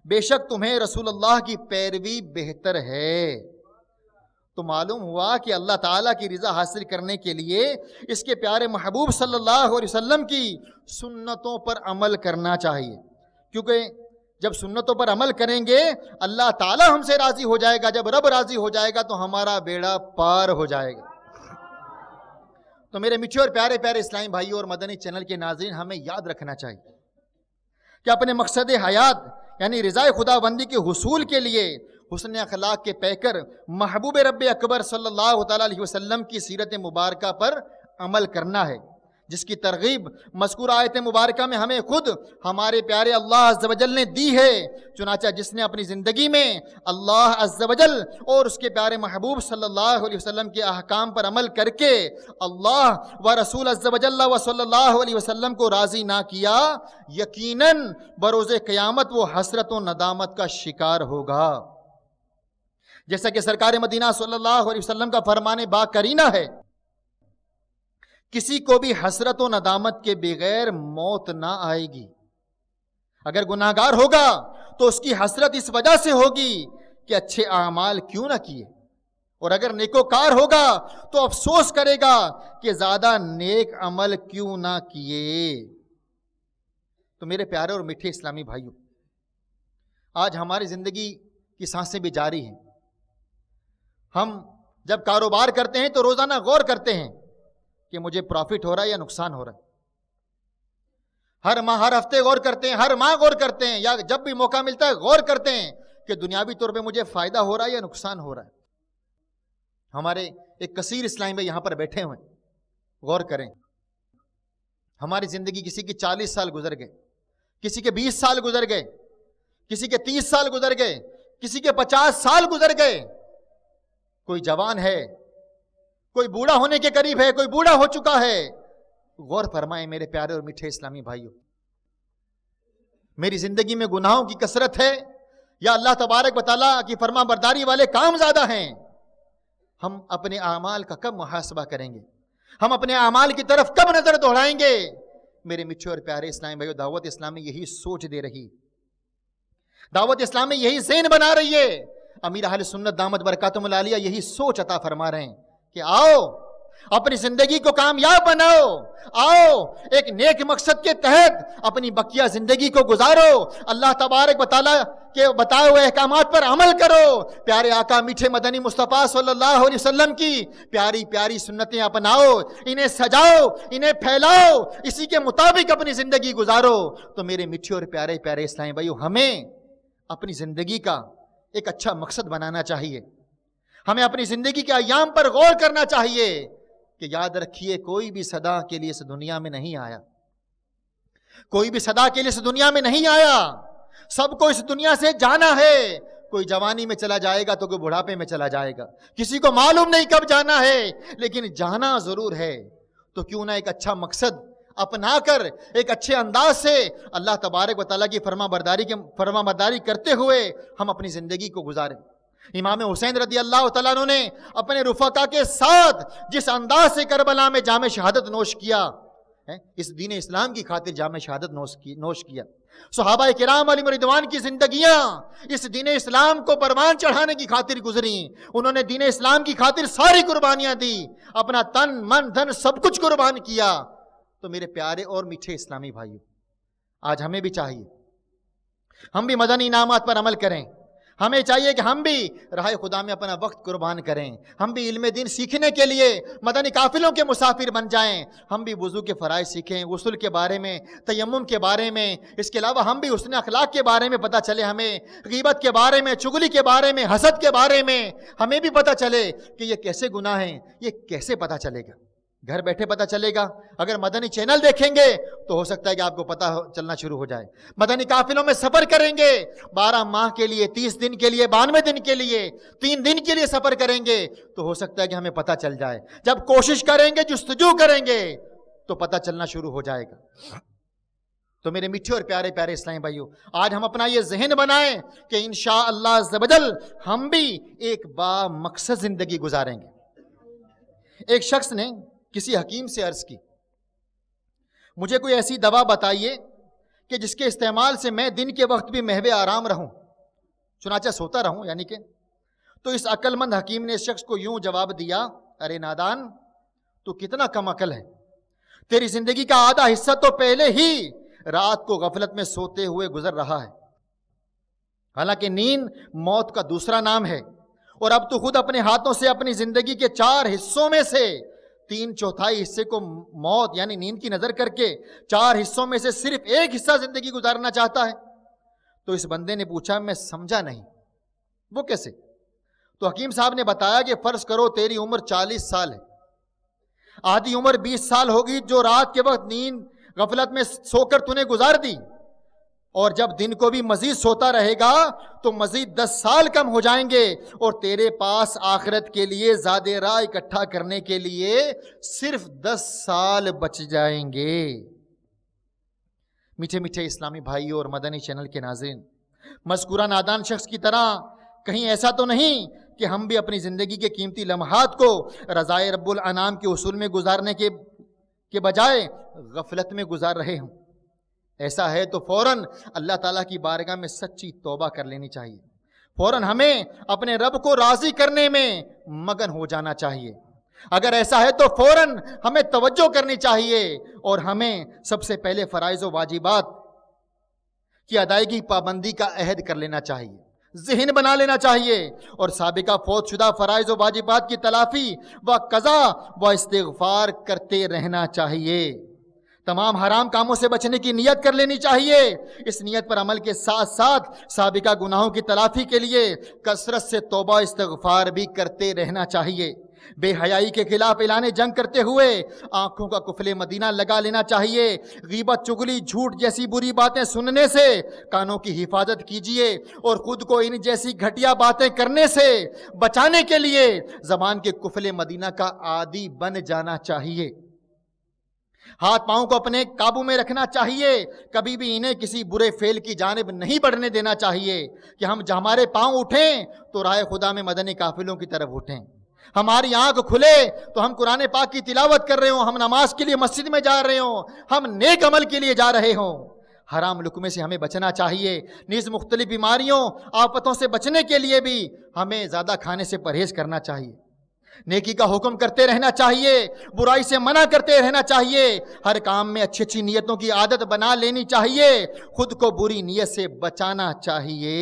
Speaker 2: بے شک تمہیں رسول اللہ کی پیروی بہتر ہے۔ تو معلوم ہوا کہ اللہ تعالیٰ کی رضا حاصل کرنے کے لیے اس کے پیارے محبوب صلی اللہ علیہ وسلم کی سنتوں پر عمل کرنا چاہیے، کیونکہ جب سنتوں پر عمل کریں گے اللہ تعالیٰ ہم سے راضی ہو جائے گا، جب رب راضی ہو جائے گا تو ہمارا بیڑا پار ہو جائے گا۔ تو میرے میٹھے اور پیارے پیارے اسلامی بھائیوں اور مدنی چینل کے ناظرین، ہمیں یاد رکھنا چاہیے کہ اپنے مقصد حیات یعنی رضا خدا بندی کے حصول کے لیے حسن اخلاق کے پیکر محبوب رب اکبر صلی اللہ تعالیٰ علیہ وسلم کی سیرت مبارکہ پر عمل کرنا ہے، جس کی ترغیب مذکور آیت مبارکہ میں ہمیں خود ہمارے پیارے اللہ عز و جل نے دی ہے۔ چنانچہ جس نے اپنی زندگی میں اللہ عز و جل اور اس کے پیارے محبوب صلی اللہ علیہ وسلم کے احکام پر عمل کر کے اللہ و رسول عز و جل و صلی اللہ علیہ وسلم کو راضی نہ کیا، یقیناً بروز قیامت وہ حسرت و ندامت کا شکار ہوگا۔ جیسا کہ سرکار مدینہ صلی اللہ علیہ وسلم کا فرمان با کرینہ ہے، کسی کو بھی حسرت و ندامت کے بغیر موت نہ آئے گی۔ اگر گناہگار ہوگا تو اس کی حسرت اس وجہ سے ہوگی کہ اچھے اعمال کیوں نہ کیے، اور اگر نیکوکار ہوگا تو افسوس کرے گا کہ زیادہ نیک عمل کیوں نہ کیے۔ تو میرے پیارے اور میٹھے اسلامی بھائیوں، آج ہماری زندگی کی سانسیں بھی جاری ہیں۔ ہم جب کاروبار کرتے ہیں تو روزانہ غور کرتے ہیں کہ مجھے پروفٹ ہو رہا ہے یا نقصان ہو رہا ہے۔ ہر ماہ ہر ہفتے غور کرتے ہیں، ہر ماہ غور کرتے ہیں، یا جب بھی موقع ملتا ہے غور کرتے ہیں کہ دنیاوی طور پہ مجھے فائدہ ہو رہا ہے یا نقصان ہو رہا ہے۔ ہمارے ایک کثیر اسلام میں یہاں پر بیٹھے ہوئے، غور کریں، ہماری زندگی کسی کی 40 سال گزر گئے، کسی کے 20 سال گزر گئے، کسی کے 30 سال گزر گئے، کسی کے 50 سال گزر گئے۔ کوئی جوان ہے، کوئی بوڑھا ہونے کے قریب ہے، کوئی بوڑھا ہو چکا ہے۔ غور فرمائیں میرے پیارے اور میٹھے اسلامی بھائیوں، میری زندگی میں گناہوں کی کثرت ہے یا اللہ تبارک و تعالیٰ کی فرما برداری والے کام زیادہ ہیں؟ ہم اپنے اعمال کا کب محاسبہ کریں گے؟ ہم اپنے اعمال کی طرف کب نظر دوڑائیں گے؟ میرے میٹھے اور پیارے اسلامی بھائیوں، دعوت اسلامی یہی سوچ دے رہی، دعوت اسلامی یہی ذہن بنا رہی ہے، امیر اہل سنت دامت برکاتہم العالیہ یہی سوچ عطا فرما رہے ہیں کہ آؤ اپنی زندگی کو کامیاب بناؤ، آؤ ایک نیک مقصد کے تحت اپنی بقیہ زندگی کو گزارو، اللہ تبارک و تعالیٰ کے بتائے ہوئے احکامات پر عمل کرو، پیارے آقا میٹھے مدنی مصطفیٰ صلی اللہ علیہ وسلم کی پیاری پیاری سنتیں اپناؤ، انہیں سجاؤ، انہیں پھیلاؤ، اسی کے مطابق اپنی زندگی گزارو۔ تو میرے میٹھے اور پیارے پیارے اسلامی بھائیو، ہمیں اپنی زندگی کا ایک اچھا مقصد بنانا چاہیے، ہمیں اپنی زندگی کے ایام پر غور کرنا چاہیے کہ یاد رکھیے کوئی بھی سدا کے لیے اس دنیا میں نہیں آیا، کوئی بھی سدا کے لیے اس دنیا میں نہیں آیا، سب کو اس دنیا سے جانا ہے۔ کوئی جوانی میں چلا جائے گا تو کوئی بڑھاپے میں چلا جائے گا، کسی کو معلوم نہیں کب جانا ہے، لیکن جانا ضرور ہے۔ تو کیوں نہ ایک اچھا مقصد اپنا کر ایک اچھے انداز سے اللہ تبارک و تعالیٰ کی فرما برداری کرتے ہوئے ہم اپنی زندگی کو گزاریں۔ امام حسین رضی اللہ تعالیٰ عنہ نے اپنے رفقا کے ساتھ جس انداز سے کربلا میں جام شہادت نوش کیا، اس دین اسلام کی خاطر جام شہادت نوش کیا، صحابہ کرام علیہم رضوان کی زندگیاں اس دین اسلام کو پروان چڑھانے کی خاطر گزری، انہوں نے دین اسلام کی خاطر ساری قربانیاں دی، اپنا تن من دھن سب کچھ قربان کیا۔ تو میرے پیارے اور میٹھے اسلامی بھائیو، آج ہمیں بھی چاہیے ہم بھی مدنی انعامات پر عمل کریں، ہمیں چاہیے کہ ہم بھی راہ خدا میں اپنا وقت قربان کریں، ہم بھی علم دین سیکھنے کے لیے مدنی قافلوں کے مسافر بن جائیں، ہم بھی وضو کے فرائض سیکھیں، غسل کے بارے میں، تیمم کے بارے میں، اس کے علاوہ ہم بھی حسن اخلاق کے بارے میں پتہ چلے، ہمیں غیبت کے بارے میں، چغلی کے بارے میں، حسد کے بارے میں ہمیں بھی پتہ چلے کہ یہ کیسے گناہ ہیں، یہ کیسے پتہ چلے گا؟ گھر بیٹھے پتہ چلے گا. اگر مدنی چینل دیکھیں گے تو ہو سکتا ہے کہ آپ کو پتہ چلنا شروع ہو جائے. مدنی قافلوں میں سفر کریں گے 12 ماہ کے لیے، 30 دن کے لیے، 92 دن کے لیے، 3 دن کے لیے سفر کریں گے تو ہو سکتا ہے کہ ہمیں پتہ چل جائے. جب کوشش کریں گے، جستجو کریں گے تو پتہ چلنا شروع ہو جائے گا. تو میرے میٹھے اور پیارے پیارے اسلامی بھائیوں، آج ہم اپنا یہ ذہن بنائیں کہ انشاءاللہ عز و جل ہم بھی ایک با مقصد زندگی گزاریں گے. ایک شخص نے کسی حکیم سے عرض کی، مجھے کوئی ایسی دوا بتائیے کہ جس کے استعمال سے میں دن کے وقت بھی محو آرام رہوں، چنانچہ سوتا رہوں یعنی کہ. تو اس عقل مند حکیم نے اس شخص کو یوں جواب دیا، ارے نادان، تو کتنا کم عقل ہے. تیری زندگی کا آدھا حصہ تو پہلے ہی رات کو غفلت میں سوتے ہوئے گزر رہا ہے. حالانکہ نیند موت کا دوسرا نام ہے، اور اب تو خود اپنے ہاتھوں سے اپنی زندگی کے 4 حصوں میں سے 3/4 حصے کو موت یعنی نیند کی نظر کر کے 4 حصوں میں سے صرف 1 حصہ زندگی گزارنا چاہتا ہے. تو اس بندے نے پوچھا، میں سمجھا نہیں، وہ کیسے؟ تو حکیم صاحب نے بتایا کہ فرض کرو تیری عمر 40 سال ہے، آدھی عمر 20 سال ہوگی جو رات کے وقت نیند غفلت میں سو کر تو نے گزار دی، اور جب دن کو بھی مزید سوتا رہے گا تو مزید 10 سال کم ہو جائیں گے، اور تیرے پاس آخرت کے لیے زیادہ راہ اکٹھا کرنے کے لیے صرف 10 سال بچ جائیں گے. میٹھے میٹھے اسلامی بھائیوں اور مدنی چینل کے ناظرین، مذکورہ نادان شخص کی طرح کہیں ایسا تو نہیں کہ ہم بھی اپنی زندگی کے قیمتی لمحات کو رضائے رب الانام کے اصول میں گزارنے کے بجائے غفلت میں گزار رہے ہوں. ایسا ہے تو فوراً اللہ تعالیٰ کی بارگاہ میں سچی توبہ کر لینی چاہیے. فوراً ہمیں اپنے رب کو راضی کرنے میں مگن ہو جانا چاہیے. اگر ایسا ہے تو فوراً ہمیں توجہ کرنی چاہیے، اور ہمیں سب سے پہلے فرائض و واجبات کی ادائیگی پابندی کا عہد کر لینا چاہیے، ذہن بنا لینا چاہیے، اور سابقہ فوت شدہ فرائض و واجبات کی تلافی و قضا و استغفار کرتے رہنا چاہیے. تمام حرام کاموں سے بچنے کی نیت کر لینی چاہیے. اس نیت پر عمل کے ساتھ ساتھ سابقہ گناہوں کی تلافی کے لیے کثرت سے توبہ استغفار بھی کرتے رہنا چاہیے. بے حیائی کے خلاف اعلان جنگ کرتے ہوئے آنکھوں کا قفل مدینہ لگا لینا چاہیے. غیبت، چغلی، جھوٹ جیسی بری باتیں سننے سے کانوں کی حفاظت کیجیے، اور خود کو ان جیسی گھٹیا باتیں کرنے سے بچانے کے لیے زبان کے قفل مدینہ کا عادی بن جانا چاہیے. ہاتھ پاؤں کو اپنے قابو میں رکھنا چاہیے، کبھی بھی انہیں کسی برے فعل کی جانب نہیں بڑھنے دینا چاہیے کہ ہمارے پاؤں اٹھیں تو راہ خدا میں مدنی قافلوں کی طرف اٹھیں. ہماری آنکھ کھلے تو ہم قرآن پاک کی تلاوت کر رہے ہوں، ہم نماز کے لیے مسجد میں جا رہے ہوں، ہم نیک عمل کے لیے جا رہے ہوں. حرام لقمے سے ہمیں بچنا چاہیے. نیز مختلف بیماریوں، آفتوں سے بچنے کے لیے بھی ہمیں زیادہ کھانے سے پرہیز کرنا چاہیے. نیکی کا حکم کرتے رہنا چاہیے، برائی سے منع کرتے رہنا چاہیے. ہر کام میں اچھی اچھی نیتوں کی عادت بنا لینی چاہیے، خود کو بری نیت سے بچانا چاہیے.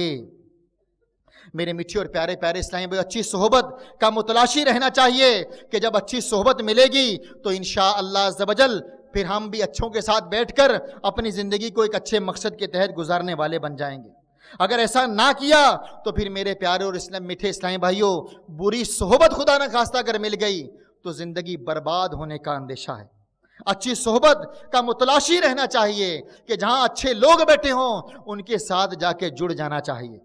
Speaker 2: میرے میٹھے اور پیارے پیارے اسلامی بھائی، اچھی صحبت کا متلاشی رہنا چاہیے کہ جب اچھی صحبت ملے گی تو انشاءاللہ عز و جل پھر ہم بھی اچھوں کے ساتھ بیٹھ کر اپنی زندگی کو ایک اچھے مقصد کے تحت گزارنے والے بن جائیں گے. اگر ایسا نہ کیا تو پھر میرے پیارے اور میٹھے اسلامی بھائیوں، بری صحبت خدا نہ خواستہ اگر مل گئی تو زندگی برباد ہونے کا اندیشہ ہے. اچھی صحبت کا متلاشی رہنا چاہیے کہ جہاں اچھے لوگ بیٹھے ہوں ان کے ساتھ جا کے جڑ جانا چاہیے.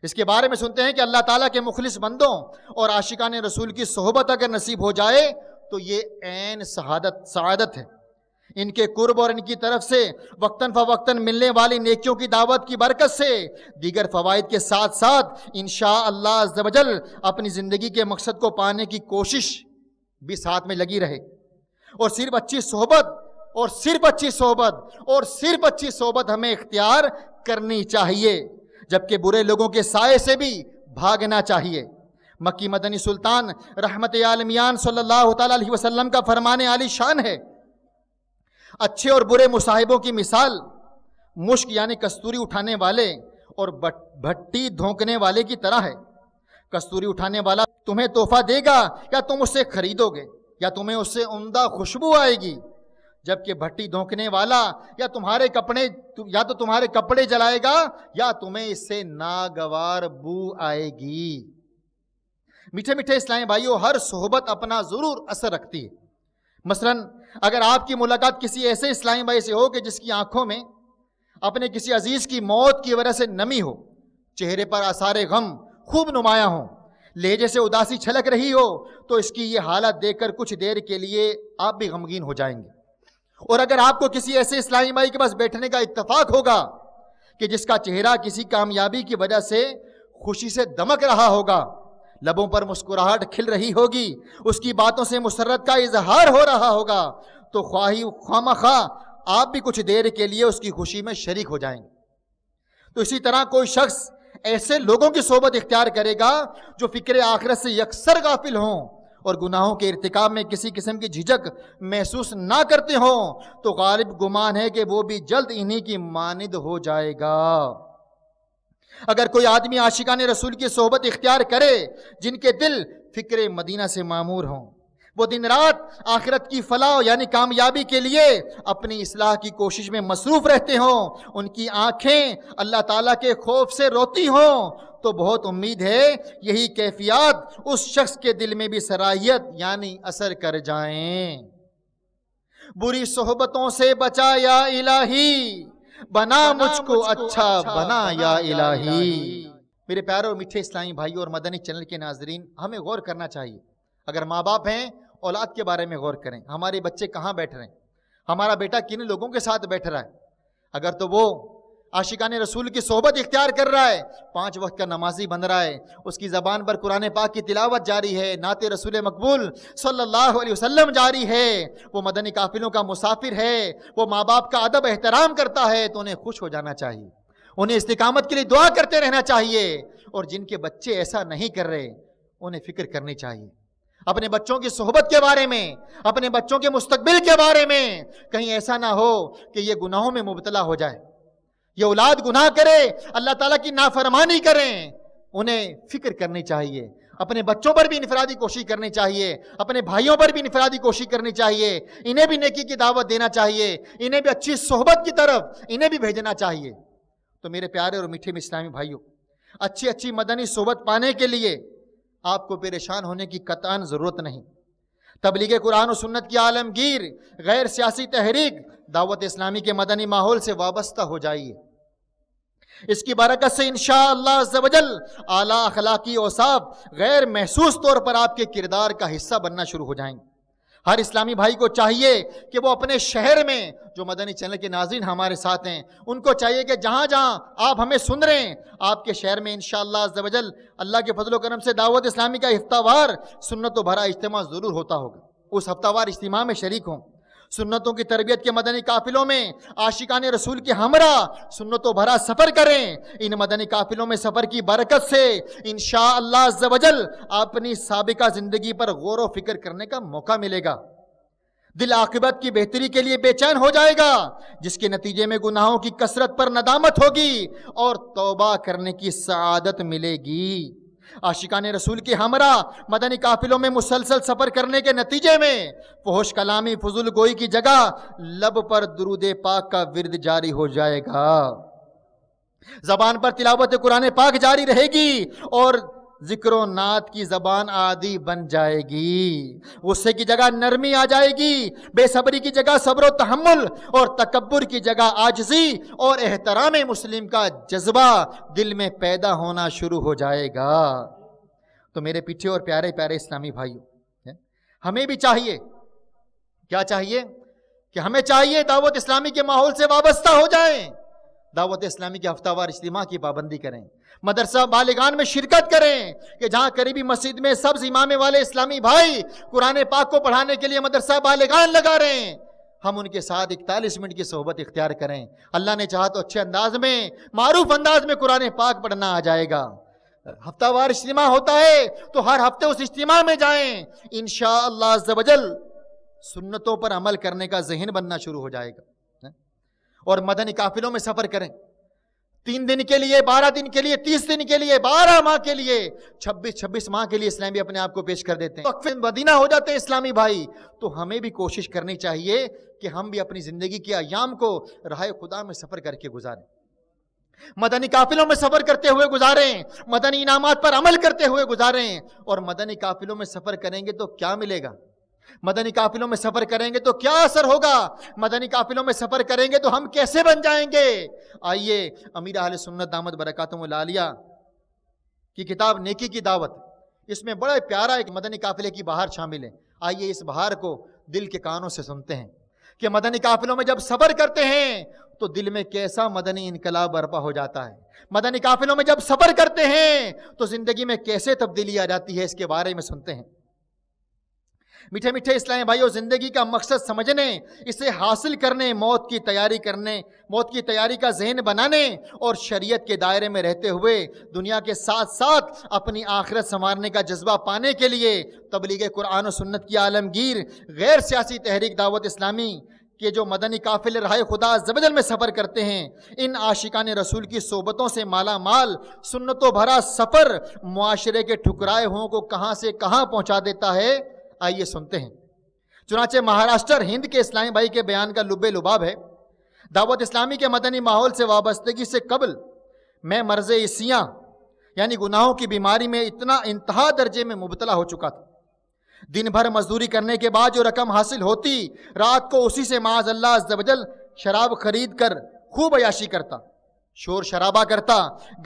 Speaker 2: اس کے بارے میں سنتے ہیں کہ اللہ تعالیٰ کے مخلص بندوں اور عاشقان رسول کی صحبت اگر نصیب ہو جائے تو یہ عین سعادت ہے. ان کے قرب اور ان کی طرف سے وقتاً فوقتاً ملنے والی نیکیوں کی دعوت کی برکت سے دیگر فوائد کے ساتھ ساتھ انشاءاللہ عز و جل اپنی زندگی کے مقصد کو پانے کی کوشش بھی ساتھ میں لگی رہے. اور صرف اچھی صحبت اور صرف اچھی صحبت اور صرف اچھی صحبت ہمیں اختیار کرنی چاہیے، جبکہ برے لوگوں کے سائے سے بھی بھاگنا چاہیے. مکی مدنی سلطان رحمت عالمیان صلی اللہ تعالی علیہ وسلم کا فرمان عالی شان ہے، اچھے اور برے مصاحبوں کی مثال مشک یعنی کستوری اٹھانے والے اور بھٹی دھونکنے والے کی طرح ہے. کستوری اٹھانے والا تمہیں تحفہ دے گا یا تم اسے خریدو گے یا تمہیں اس سے عمدہ خوشبو آئے گی، جبکہ بھٹی دھونکنے والا یا تو تمہارے کپڑے جلائے گا یا تمہیں اس سے ناگوار بو آئے گی. میٹھے میٹھے اسلامی بھائیوں، ہر صحبت اپنا ضرور اثر رکھتی ہے۔ مثلا اگر آپ کی ملاقات کسی ایسے اسلامی بھائی سے ہو کہ جس کی آنکھوں میں اپنے کسی عزیز کی موت کی وجہ سے نمی ہو، چہرے پر آثار غم خوب نمایاں ہوں، لہجے سے اداسی چھلک رہی ہو، تو اس کی یہ حالت دیکھ کر کچھ دیر کے لیے آپ بھی غمگین ہو جائیں گے۔ اور اگر آپ کو کسی ایسے اسلامی بھائی کے پاس بیٹھنے کا اتفاق ہوگا کہ جس کا چہرہ کسی کامیابی کی وجہ سے خوشی سے دمک رہا ہوگا، لبوں پر مسکراہٹ کھل رہی ہوگی، اس کی باتوں سے مسرت کا اظہار ہو رہا ہوگا، تو خواہ آپ بھی کچھ دیر کے لیے اس کی خوشی میں شریک ہو جائیں گے۔ تو اسی طرح کوئی شخص ایسے لوگوں کی صحبت اختیار کرے گا جو فکر آخرت سے یکسر غافل ہوں اور گناہوں کے ارتکاب میں کسی قسم کی جھجک محسوس نہ کرتے ہوں، تو غالب گمان ہے کہ وہ بھی جلد انہی کی مانند ہو جائے گا۔ اگر کوئی آدمی عاشقان رسول کی صحبت اختیار کرے جن کے دل فکر مدینہ سے معمور ہوں، وہ دن رات آخرت کی فلاح یعنی کامیابی کے لیے اپنی اصلاح کی کوشش میں مصروف رہتے ہوں، ان کی آنکھیں اللہ تعالیٰ کے خوف سے روتی ہوں، تو بہت امید ہے یہی کیفیات اس شخص کے دل میں بھی صلاحیت یعنی اثر کر جائیں۔ بری صحبتوں سے بچا یا الہی، بنا مجھ کو اچھا بنا یا الہی۔ میرے پیارے اور میٹھے اسلامی بھائیوں اور مدنی چینل کے ناظرین، ہمیں غور کرنا چاہیے۔ اگر ماں باپ ہیں، اولاد کے بارے میں غور کریں، ہمارے بچے کہاں بیٹھ رہے ہیں، ہمارا بیٹا کن لوگوں کے ساتھ بیٹھ رہا ہے۔ اگر تو وہ عاشقان رسول کی صحبت اختیار کر رہا ہے، 5 وقت کا نمازی بن رہا ہے، اس کی زبان پر قرآن پاک کی تلاوت جاری ہے، نعت رسول مقبول صلی اللہ علیہ وسلم جاری ہے، وہ مدنی قافلوں کا مسافر ہے، وہ ماں باپ کا ادب احترام کرتا ہے، تو انہیں خوش ہو جانا چاہیے، انہیں استقامت کے لیے دعا کرتے رہنا چاہیے۔ اور جن کے بچے ایسا نہیں کر رہے، انہیں فکر کرنی چاہیے اپنے بچوں کی صحبت کے بارے میں، اپنے بچوں کے مستقبل کے بارے میں۔ کہیں ایسا نہ ہو کہ یہ گناہوں میں مبتلا ہو جائے، یہ اولاد گناہ کرے، اللہ تعالیٰ کی نافرمانی کریں۔ انہیں فکر کرنی چاہیے، اپنے بچوں پر بھی انفرادی کوشش کرنی چاہیے، اپنے بھائیوں پر بھی انفرادی کوشش کرنی چاہیے، انہیں بھی نیکی کی دعوت دینا چاہیے، انہیں بھی اچھی صحبت کی طرف انہیں بھی بھیجنا چاہیے۔ تو میرے پیارے اور میٹھے اسلامی بھائیوں، اچھی مدنی صحبت پانے کے لیے آپ کو پریشان ہونے کی قطعاً ضرورت نہیں۔ تبلیغ قرآن و سنت کی عالمگیر، غیر سیاسی تحریک، دعوت اسلامی کے مدنی ماحول سے وابستہ ہو جائیے۔ اس کی برکت سے انشاءاللہ عز و جل اعلیٰ اخلاقی اوصاف غیر محسوس طور پر آپ کے کردار کا حصہ بننا شروع ہو جائیں گے۔ ہر اسلامی بھائی کو چاہیے کہ وہ اپنے شہر میں، جو مدنی چینل کے ناظرین ہمارے ساتھ ہیں، ان کو چاہیے کہ جہاں جہاں آپ ہمیں سن رہے ہیں، آپ کے شہر میں انشاءاللہ عز و جل اللہ کے فضل و کرم سے دعوت اسلامی کا ہفتہ وار سنتوں بھرا اجتماع ضرور ہوتا ہوگا۔ اس ہفتہ وار اجتماع میں شریک ہوں، سنتوں کی تربیت کے مدنی قافلوں میں عاشقان رسول کے ہمراہ سنتوں بھرا سفر کریں۔ ان مدنی قافلوں میں سفر کی برکت سے انشاءاللہ عز و جل اپنی سابقہ زندگی پر غور و فکر کرنے کا موقع ملے گا، دل عاقبت کی بہتری کے لیے بے چین ہو جائے گا، جس کے نتیجے میں گناہوں کی کثرت پر ندامت ہوگی اور توبہ کرنے کی سعادت ملے گی۔ عاشقان رسول کے ہمراہ مدنی قافلوں میں مسلسل سفر کرنے کے نتیجے میں فحش کلامی، فضول گوئی کی جگہ لب پر درود پاک کا ورد جاری ہو جائے گا، زبان پر تلاوت قرآن پاک جاری رہے گی اور ذکر و نعت کی زبان عادی بن جائے گی، غصے کی جگہ نرمی آ جائے گی، بے صبری کی جگہ صبر و تحمل اور تکبر کی جگہ عاجزی اور احترام مسلم کا جذبہ دل میں پیدا ہونا شروع ہو جائے گا۔ تو میرے پیچھے اور پیارے پیارے اسلامی بھائیوں، ہمیں بھی چاہیے، کیا چاہیے کہ ہمیں چاہیے دعوت اسلامی کے ماحول سے وابستہ ہو جائیں، دعوت اسلامی کے ہفتہ وار اجتماع کی پابندی کریں، مدرسہ بالغان میں شرکت کریں، کہ جہاں قریبی مسجد میں سبز امامے والے اسلامی بھائی قرآن پاک کو پڑھانے کے لیے مدرسہ بالغان لگا رہے ہیں، ہم ان کے ساتھ 41 منٹ کی صحبت اختیار کریں۔ اللہ نے چاہا تو اچھے انداز میں، معروف انداز میں قرآن پاک پڑھنا آ جائے گا۔ ہفتہ وار اجتماع ہوتا ہے تو ہر ہفتے اس اجتماع میں جائیں، انشاءاللہ عز و جل سنتوں پر عمل کرنے کا ذہن بننا شروع ہو جائے گا، اور مدنی قافلوں میں سفر کریں، 3 دن کے لیے، 12 دن کے لیے، 30 دن کے لیے، 12 ماہ کے لیے، 26 ماہ کے لیے اسلامی اپنے آپ کو پیش کر دیتے ہیں، وقف مدینہ ہو جاتے ہیں اسلامی بھائی۔ تو ہمیں بھی کوشش کرنی چاہیے کہ ہم بھی اپنی زندگی کے ایام کو راہ خدا میں سفر کر کے گزاریں۔ مدنی قافلوں میں سفر کرتے ہوئے گزاریں، مدنی انعامات پر عمل کرتے ہوئے گزاریں، اور مدنی قافلوں میں سفر کریں گے تو کیا ملے گا؟ مدنی قافلوں میں سفر کریں گے تو کیا اثر ہوگا؟ مدنی قافلوں میں سفر کریں گے تو ہم کیسے بن جائیں گے؟ آئیے امیر اہل سنت دامت برکاتہم العالیہ کی کتاب نیکی کی دعوت، اس میں بڑا پیارا ایک مدنی قافلے کی بہار شامل ہے۔ آئیے اس بہار کو دل کے کانوں سے سنتے ہیں کہ مدنی قافلوں میں جب سفر کرتے ہیں تو دل میں کیسا مدنی انقلاب برپا ہو جاتا ہے، مدنی قافلوں میں جب سفر کرتے ہیں تو زندگی میں کیسے تبدیلی آ جاتی ہے، اس کے بارے میں سنتے ہیں۔ میٹھے میٹھے اسلامی بھائیوں، زندگی کا مقصد سمجھنے، اسے حاصل کرنے، موت کی تیاری کا ذہن بنانے اور شریعت کے دائرے میں رہتے ہوئے دنیا کے ساتھ ساتھ اپنی آخرت سنوارنے کا جذبہ پانے کے لیے تبلیغ قرآن و سنت کی عالمگیر غیر سیاسی تحریک دعوت اسلامی کہ جو مدنی قافلے راہ خدا عز و جل میں سفر کرتے ہیں، ان عاشقان رسول کی صحبتوں سے مالا مال سنتوں بھرا سفر معاشرے کے ٹھکرائے ہوں کو کہاں سے کہاں پہنچا دیتا ہے، آئیے سنتے ہیں۔ چنانچہ مہاراشٹر ہند کے اسلامی بھائی کے بیان کا لب لباب ہے، دعوت اسلامی کے مدنی ماحول سے وابستگی سے قبل میں مرض عیسیاں یعنی گناہوں کی بیماری میں اتنا انتہا درجے میں مبتلا ہو چکا تھا، دن بھر مزدوری کرنے کے بعد جو رقم حاصل ہوتی، رات کو اسی سے معاذ اللہ عز و جل شراب خرید کر خوب عیاشی کرتا، شور شرابہ کرتا،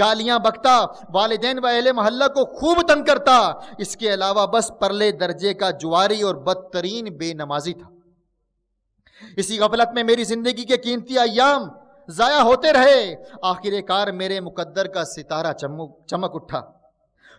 Speaker 2: گالیاں بکتا، والدین و اہل محلہ کو خوب تنگ کرتا، اس کے علاوہ بس پرلے درجے کا جواری اور بدترین بے نمازی تھا۔ اسی غفلت میں میری زندگی کے قیمتی ایام ضائع ہوتے رہے، آخر کار میرے مقدر کا ستارہ چمک اٹھا۔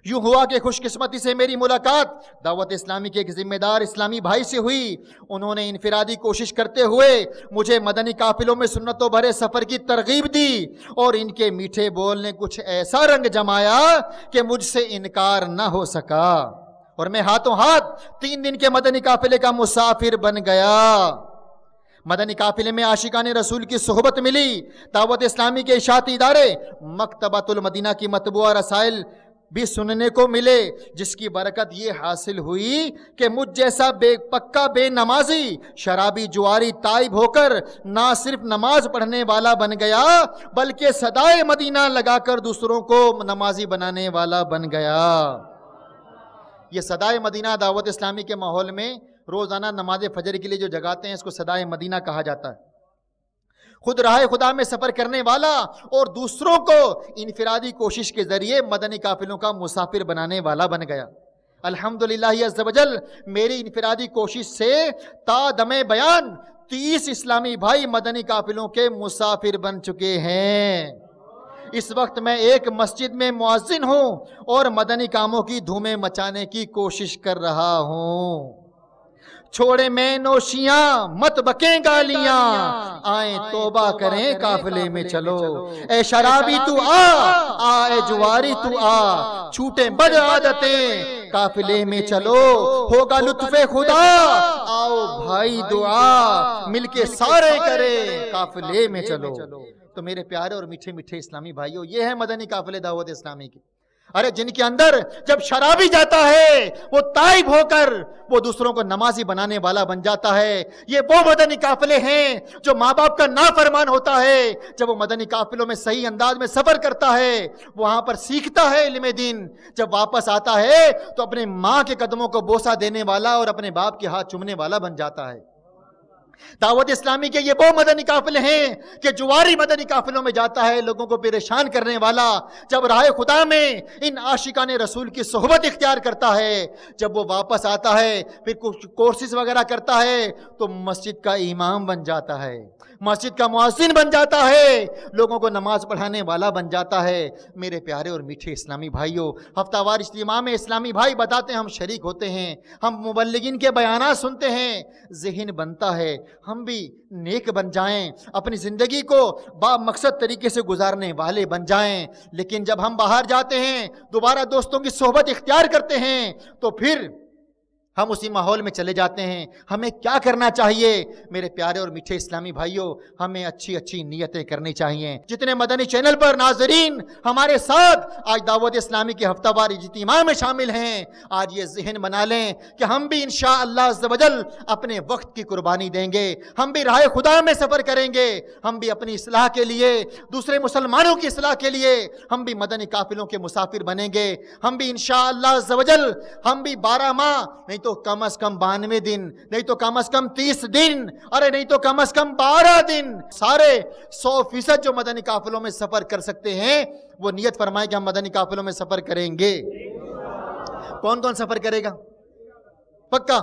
Speaker 2: یوں ہوا کہ خوش قسمتی سے میری ملاقات دعوت اسلامی کے ایک ذمہ دار اسلامی بھائی سے ہوئی۔ انہوں نے انفرادی کوشش کرتے ہوئے مجھے مدنی قافلوں میں سنتوں بھرے سفر کی ترغیب دی، اور ان کے میٹھے بول نے کچھ ایسا رنگ جمایا کہ مجھ سے انکار نہ ہو سکا، اور میں ہاتھوں ہاتھ 3 دن کے مدنی قافلے کا مسافر بن گیا۔ مدنی قافلے میں عاشقان رسول کی صحبت ملی، دعوت اسلامی کے اشاعتی ادارے مکتبۃ المدینہ کی مطبوعہ رسائل بھی سننے کو ملے، جس کی برکت یہ حاصل ہوئی کہ مجھ جیسا پکا بے نمازی شرابی جواری تائب ہو کر نہ صرف نماز پڑھنے والا بن گیا بلکہ صدائے مدینہ لگا کر دوسروں کو نمازی بنانے والا بن گیا۔ یہ صدائے مدینہ دعوت اسلامی کے ماحول میں روزانہ نماز فجر کے لیے جو جگاتے ہیں، اس کو صدائے مدینہ کہا جاتا ہے۔ خود راہ خدا میں سفر کرنے والا اور دوسروں کو انفرادی کوشش کے ذریعے مدنی قافلوں کا مسافر بنانے والا بن گیا۔ الحمدللہ عز و جل میری انفرادی کوشش سے تا دم بیان 30 اسلامی بھائی مدنی قافلوں کے مسافر بن چکے ہیں۔ اس وقت میں ایک مسجد میں مؤذن ہوں اور مدنی کاموں کی دھومیں مچانے کی کوشش کر رہا ہوں۔ چھوڑے میں نوشیاں مت بکیں گالیاں، آئیں توبہ کریں قافلے میں چلو، اے شرابی تو آ اے جواری تو آ، چھوٹیں بد عادتیں قافلے میں چلو، ہوگا لطف خدا آؤ بھائی دعا، مل کے سارے کریں قافلے میں چلو۔ تو میرے پیارے اور میٹھے میٹھے اسلامی بھائیوں، یہ ہے مدنی قافلے دعوت اسلامی کی۔ ارے جن کے اندر جب شرابی جاتا ہے وہ تائب ہو کر وہ دوسروں کو نمازی بنانے والا بن جاتا ہے۔ یہ وہ مدنی قافلے ہیں جو ماں باپ کا نافرمان ہوتا ہے، جب وہ مدنی قافلوں میں صحیح انداز میں سفر کرتا ہے، وہاں پر سیکھتا ہے علم دین، جب واپس آتا ہے تو اپنے ماں کے قدموں کو بوسہ دینے والا اور اپنے باپ کے ہاتھ چومنے والا بن جاتا ہے۔ دعوت اسلامی کے یہ وہ مدنی قافلے ہیں کہ جواری مدنی قافلوں میں جاتا ہے، لوگوں کو پریشان کرنے والا، جب راہ خدا میں ان عاشقان رسول کی صحبت اختیار کرتا ہے، جب وہ واپس آتا ہے پھر کچھ کورسز وغیرہ کرتا ہے تو مسجد کا امام بن جاتا ہے، مسجد کا مؤذن بن جاتا ہے، لوگوں کو نماز پڑھانے والا بن جاتا ہے۔ میرے پیارے اور میٹھے اسلامی بھائیوں، ہفتہ وار اجتماع میں اسلامی بھائی بتاتے ہیں، ہم شریک ہوتے ہیں، ہم مبلغین کے بیانات سنتے ہیں، ذہن بنتا ہے ہم بھی نیک بن جائیں، اپنی زندگی کو با مقصد طریقے سے گزارنے والے بن جائیں۔ لیکن جب ہم باہر جاتے ہیں، دوبارہ دوستوں کی صحبت اختیار کرتے ہیں، تو پھر ہم اسی ماحول میں چلے جاتے ہیں. ہمیں کیا کرنا چاہیے میرے پیارے اور میٹھے اسلامی بھائیوں؟ ہمیں اچھی اچھی نیتیں کرنی چاہیے. جتنے مدنی چینل پر ناظرین ہمارے ساتھ آج دعوت اسلامی کے ہفتہ وار اجتماع میں شامل ہیں، آج یہ ذہن بنا لیں کہ ہم بھی انشاءاللہ عز و جل اپنے وقت کی قربانی دیں گے، ہم بھی راہ خدا میں سفر کریں گے، ہم بھی اپنی اصلاح کے لیے، دوسرے مسلمانوں کی اصلاح کے لیے ہم بھی مدنی قافلوں کے مسافر بنیں گے. ہم بھی انشاءاللہ عز و جل ہم بھی 12 ماہ نہیں تو کم از کم 92 دن، نہیں تو کم از کم 30 دن، ارے نہیں تو کم از کم 12 دن، سارے 100% جو مدنی قافلوں میں سفر کر سکتے ہیں وہ نیت فرمائے کہ ہم مدنی قافلوں میں سفر کریں گے. کون کون سفر کرے گا؟ پکا؟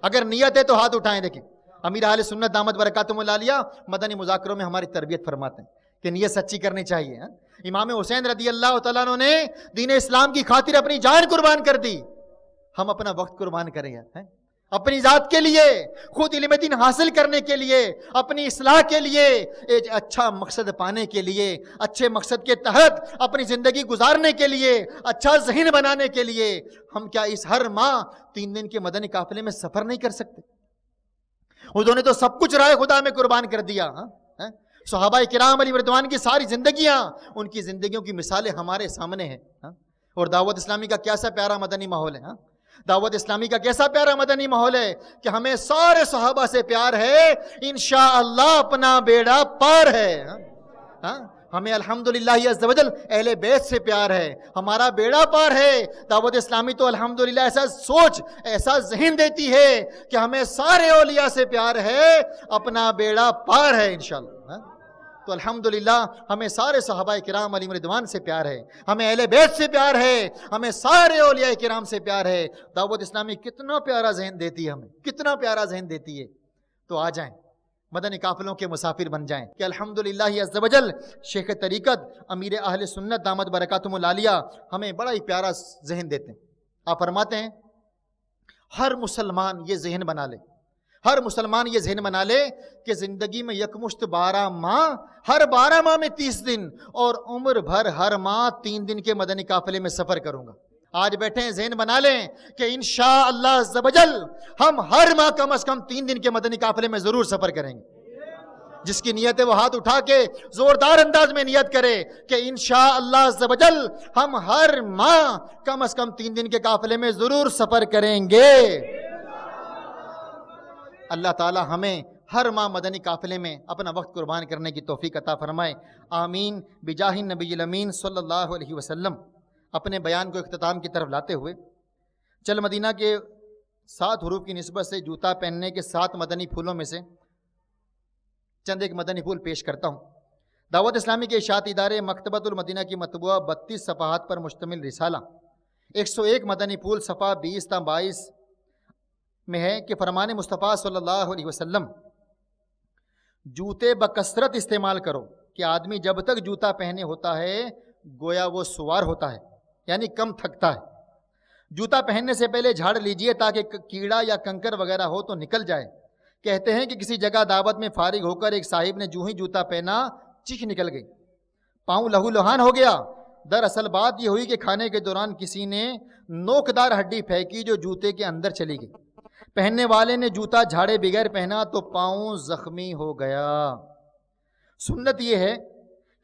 Speaker 2: اگر نیت ہے تو ہاتھ اٹھائیں. دیکھیں امیر اہل سنت دامت برکاتہم العالیہ مدنی مذاکروں میں ہماری تربیت فرماتے ہیں کہ نیت سچی کرنی چاہیے. امام حسین رضی اللہ تعالیٰ عنہ نے دین اسلام کی خاطر اپنی جان قربان کر دی. ہم اپنا وقت قربان کریں یار، اپنی ذات کے لیے، خود علم دین حاصل کرنے کے لیے، اپنی اصلاح کے لیے، ایک اچھا مقصد پانے کے لیے، اچھے مقصد کے تحت اپنی زندگی گزارنے کے لیے، اچھا ذہن بنانے کے لیے ہم کیا اس ہر ماہ 3 دن کے مدنی قافلے میں سفر نہیں کر سکتے؟ انہوں نے تو سب کچھ راہ خدا میں قربان کر دیا. صحابہ کرام علیہم رضوان کی ساری زندگیاں، ان کی زندگیوں کی مثالیں ہمارے سامنے ہیں. اور دعوت اسلامی کا کیسا پیارا مدنی ماحول ہے، دعوت اسلامی کا کیسا پیارا مدنی ماحول ہے کہ ہمیں سارے صحابہ سے پیار ہے، انشاءاللہ اپنا بیڑا پار ہے. ہمیں الحمدللہ عز و جل اہل بیت سے پیار ہے، ہمارا بیڑا پار ہے. دعوت اسلامی تو الحمدللہ ایسا سوچ، ایسا ذہن دیتی ہے کہ ہمیں سارے اولیاء سے پیار ہے، اپنا بیڑا پار ہے انشاءاللہ. تو الحمدللہ ہمیں سارے صحابہ کرام علیہم رضوان سے پیار ہے، ہمیں اہل بیت سے پیار ہے، ہمیں سارے اولیاء کرام سے پیار ہے. دعوت اسلامی کتنا پیارا ذہن دیتی ہے، ہمیں کتنا پیارا ذہن دیتی ہے. تو آ جائیں مدنی قافلوں کے مسافر بن جائیں کہ الحمدللہ عز و جل شیخ طریقت امیر اہل سنت دامت برکاتہم العالیہ ہمیں بڑا ہی پیارا ذہن دیتے ہیں. آپ فرماتے ہیں ہر مسلمان یہ ذہن بنا لے، ہر مسلمان یہ ذہن بنا لے کہ زندگی میں یکمشت 12 ماہ، ہر 12 ماہ میں 30 دن اور عمر بھر ہر ماہ 3 دن کے مدنی قافلے میں سفر کروں گا. آج بیٹھے ہیں ذہن بنا لیں کہ انشاءاللہ عز و جل ہم ہر ماہ کم از کم 3 دن کے مدنی قافلے میں ضرور سفر کریں گے. جس کی نیت ہے وہ ہاتھ اٹھا کے زوردار انداز میں نیت کرے کہ انشاءاللہ عز و جل ہم ہر ماہ کم از کم 3 دن کے قافلے میں ضرور سفر کریں گے. اللہ تعالی ہمیں ہر ماہ مدنی قافلے میں اپنا وقت قربان کرنے کی توفیق عطا فرمائے. آمین بجاہ النبی الامین صلی اللہ علیہ وسلم. اپنے بیان کو اختتام کی طرف لاتے ہوئے چل مدینہ کے 7 حروف کی نسبت سے جوتا پہننے کے 7 مدنی پھولوں میں سے چند ایک مدنی پھول پیش کرتا ہوں. دعوت اسلامی کے اشاعتی ادارے مکتبۃ المدینہ کی مطبوعہ 32 صفحات پر مشتمل رسالہ 101 مدنی پھول صفحہ 20 تا 22 میں ہے کہ فرمان مصطفیٰ صلی اللہ علیہ وسلم جوتے بکثرت استعمال کرو کہ آدمی جب تک جوتا پہنے ہوتا ہے گویا وہ سوار ہوتا ہے، یعنی کم تھکتا ہے. جوتا پہننے سے پہلے جھاڑ لیجئے تاکہ کیڑا یا کنکر وغیرہ ہو تو نکل جائے. کہتے ہیں کہ کسی جگہ دعوت میں فارغ ہو کر ایک صاحب نے جو ہی جوتا پہنا چیخ نکل گئی، پاؤں لہو لہان ہو گیا. دراصل بات یہ ہوئی کہ کھانے کے دوران کسی نے نوکدار ہڈی پھینکی جو جوتے کے اندر چلی گئی. پہننے والے نے جوتا جھاڑے بغیر پہنا تو پاؤں زخمی ہو گیا. سنت یہ ہے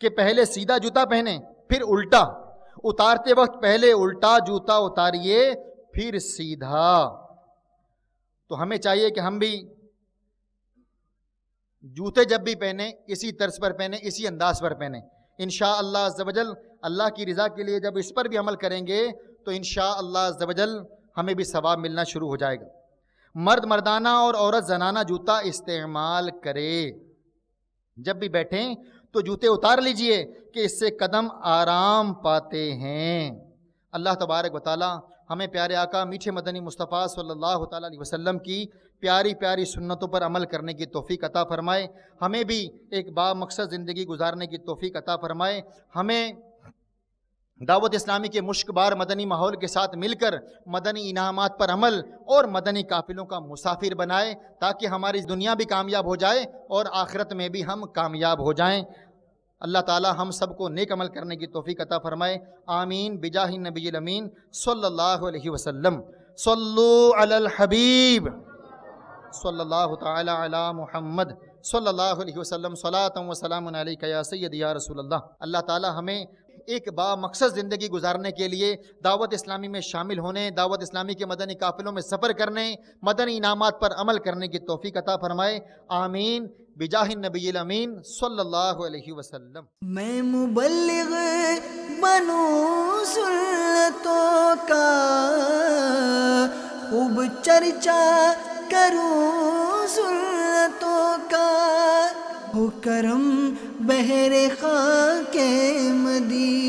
Speaker 2: کہ پہلے سیدھا جوتا پہنے پھر الٹا، اتارتے وقت پہلے الٹا جوتا اتاریے پھر سیدھا. تو ہمیں چاہیے کہ ہم بھی جوتے جب بھی پہنے اسی طرز پر پہنے، اسی انداز پر پہنے. انشاءاللہ عز و جل اللہ کی رضا کے لیے جب اس پر بھی عمل کریں گے تو انشاءاللہ عز و جل ہمیں بھی ثواب ملنا شروع ہو جائے گا. مرد مردانہ اور عورت زنانہ جوتا استعمال کرے. جب بھی بیٹھیں تو جوتے اتار لیجئے کہ اس سے قدم آرام پاتے ہیں. اللہ تبارک و تعالی ہمیں پیارے آقا میٹھے مدنی مصطفیٰ صلی اللہ تعالیٰ علیہ وسلم کی پیاری پیاری سنتوں پر عمل کرنے کی توفیق عطا فرمائے. ہمیں بھی ایک با مقصد زندگی گزارنے کی توفیق عطا فرمائے. ہمیں دعوت اسلامی کے مشک بار مدنی ماحول کے ساتھ مل کر مدنی انعامات پر عمل اور مدنی قافلوں کا مسافر بنائے تاکہ ہماری دنیا بھی کامیاب ہو جائے اور آخرت میں بھی ہم کامیاب ہو جائیں. اللہ تعالی ہم سب کو نیک عمل کرنے کی توفیق عطا فرمائے. آمین بجاہ النبی الامین صلی اللہ علیہ وسلم. صلو علی الحبیب صلی اللہ تعالی علی محمد صلی اللہ علیہ وسلم صلاۃ و سلام علیک یا سیدی یا رسول اللہ۔ اللہ تعالی ہمیں ایک با مقصد زندگی گزارنے کے لیے دعوت اسلامی میں شامل ہونے، دعوت اسلامی کے مدنی قافلوں میں سفر کرنے، مدنی انعامات پر عمل کرنے کی توفیق عطا فرمائے، آمین بجاہ النبی الامین صلی اللہ علیہ وسلم۔
Speaker 1: میں مبلغ بنوں سنتوں کا، خوب چرچا کروں سنتوں کا، ہو کرم بہر خاک مدینہ۔